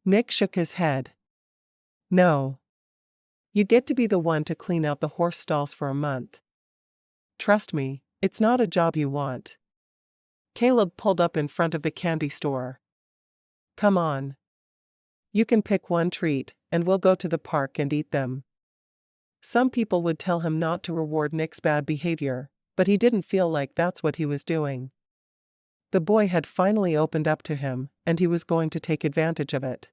Nick shook his head. "No. You get to be the one to clean out the horse stalls for a month. Trust me, it's not a job you want." Caleb pulled up in front of the candy store. "Come on. You can pick one treat, and we'll go to the park and eat them." Some people would tell him not to reward Nick's bad behavior, but he didn't feel like that's what he was doing. The boy had finally opened up to him, and he was going to take advantage of it.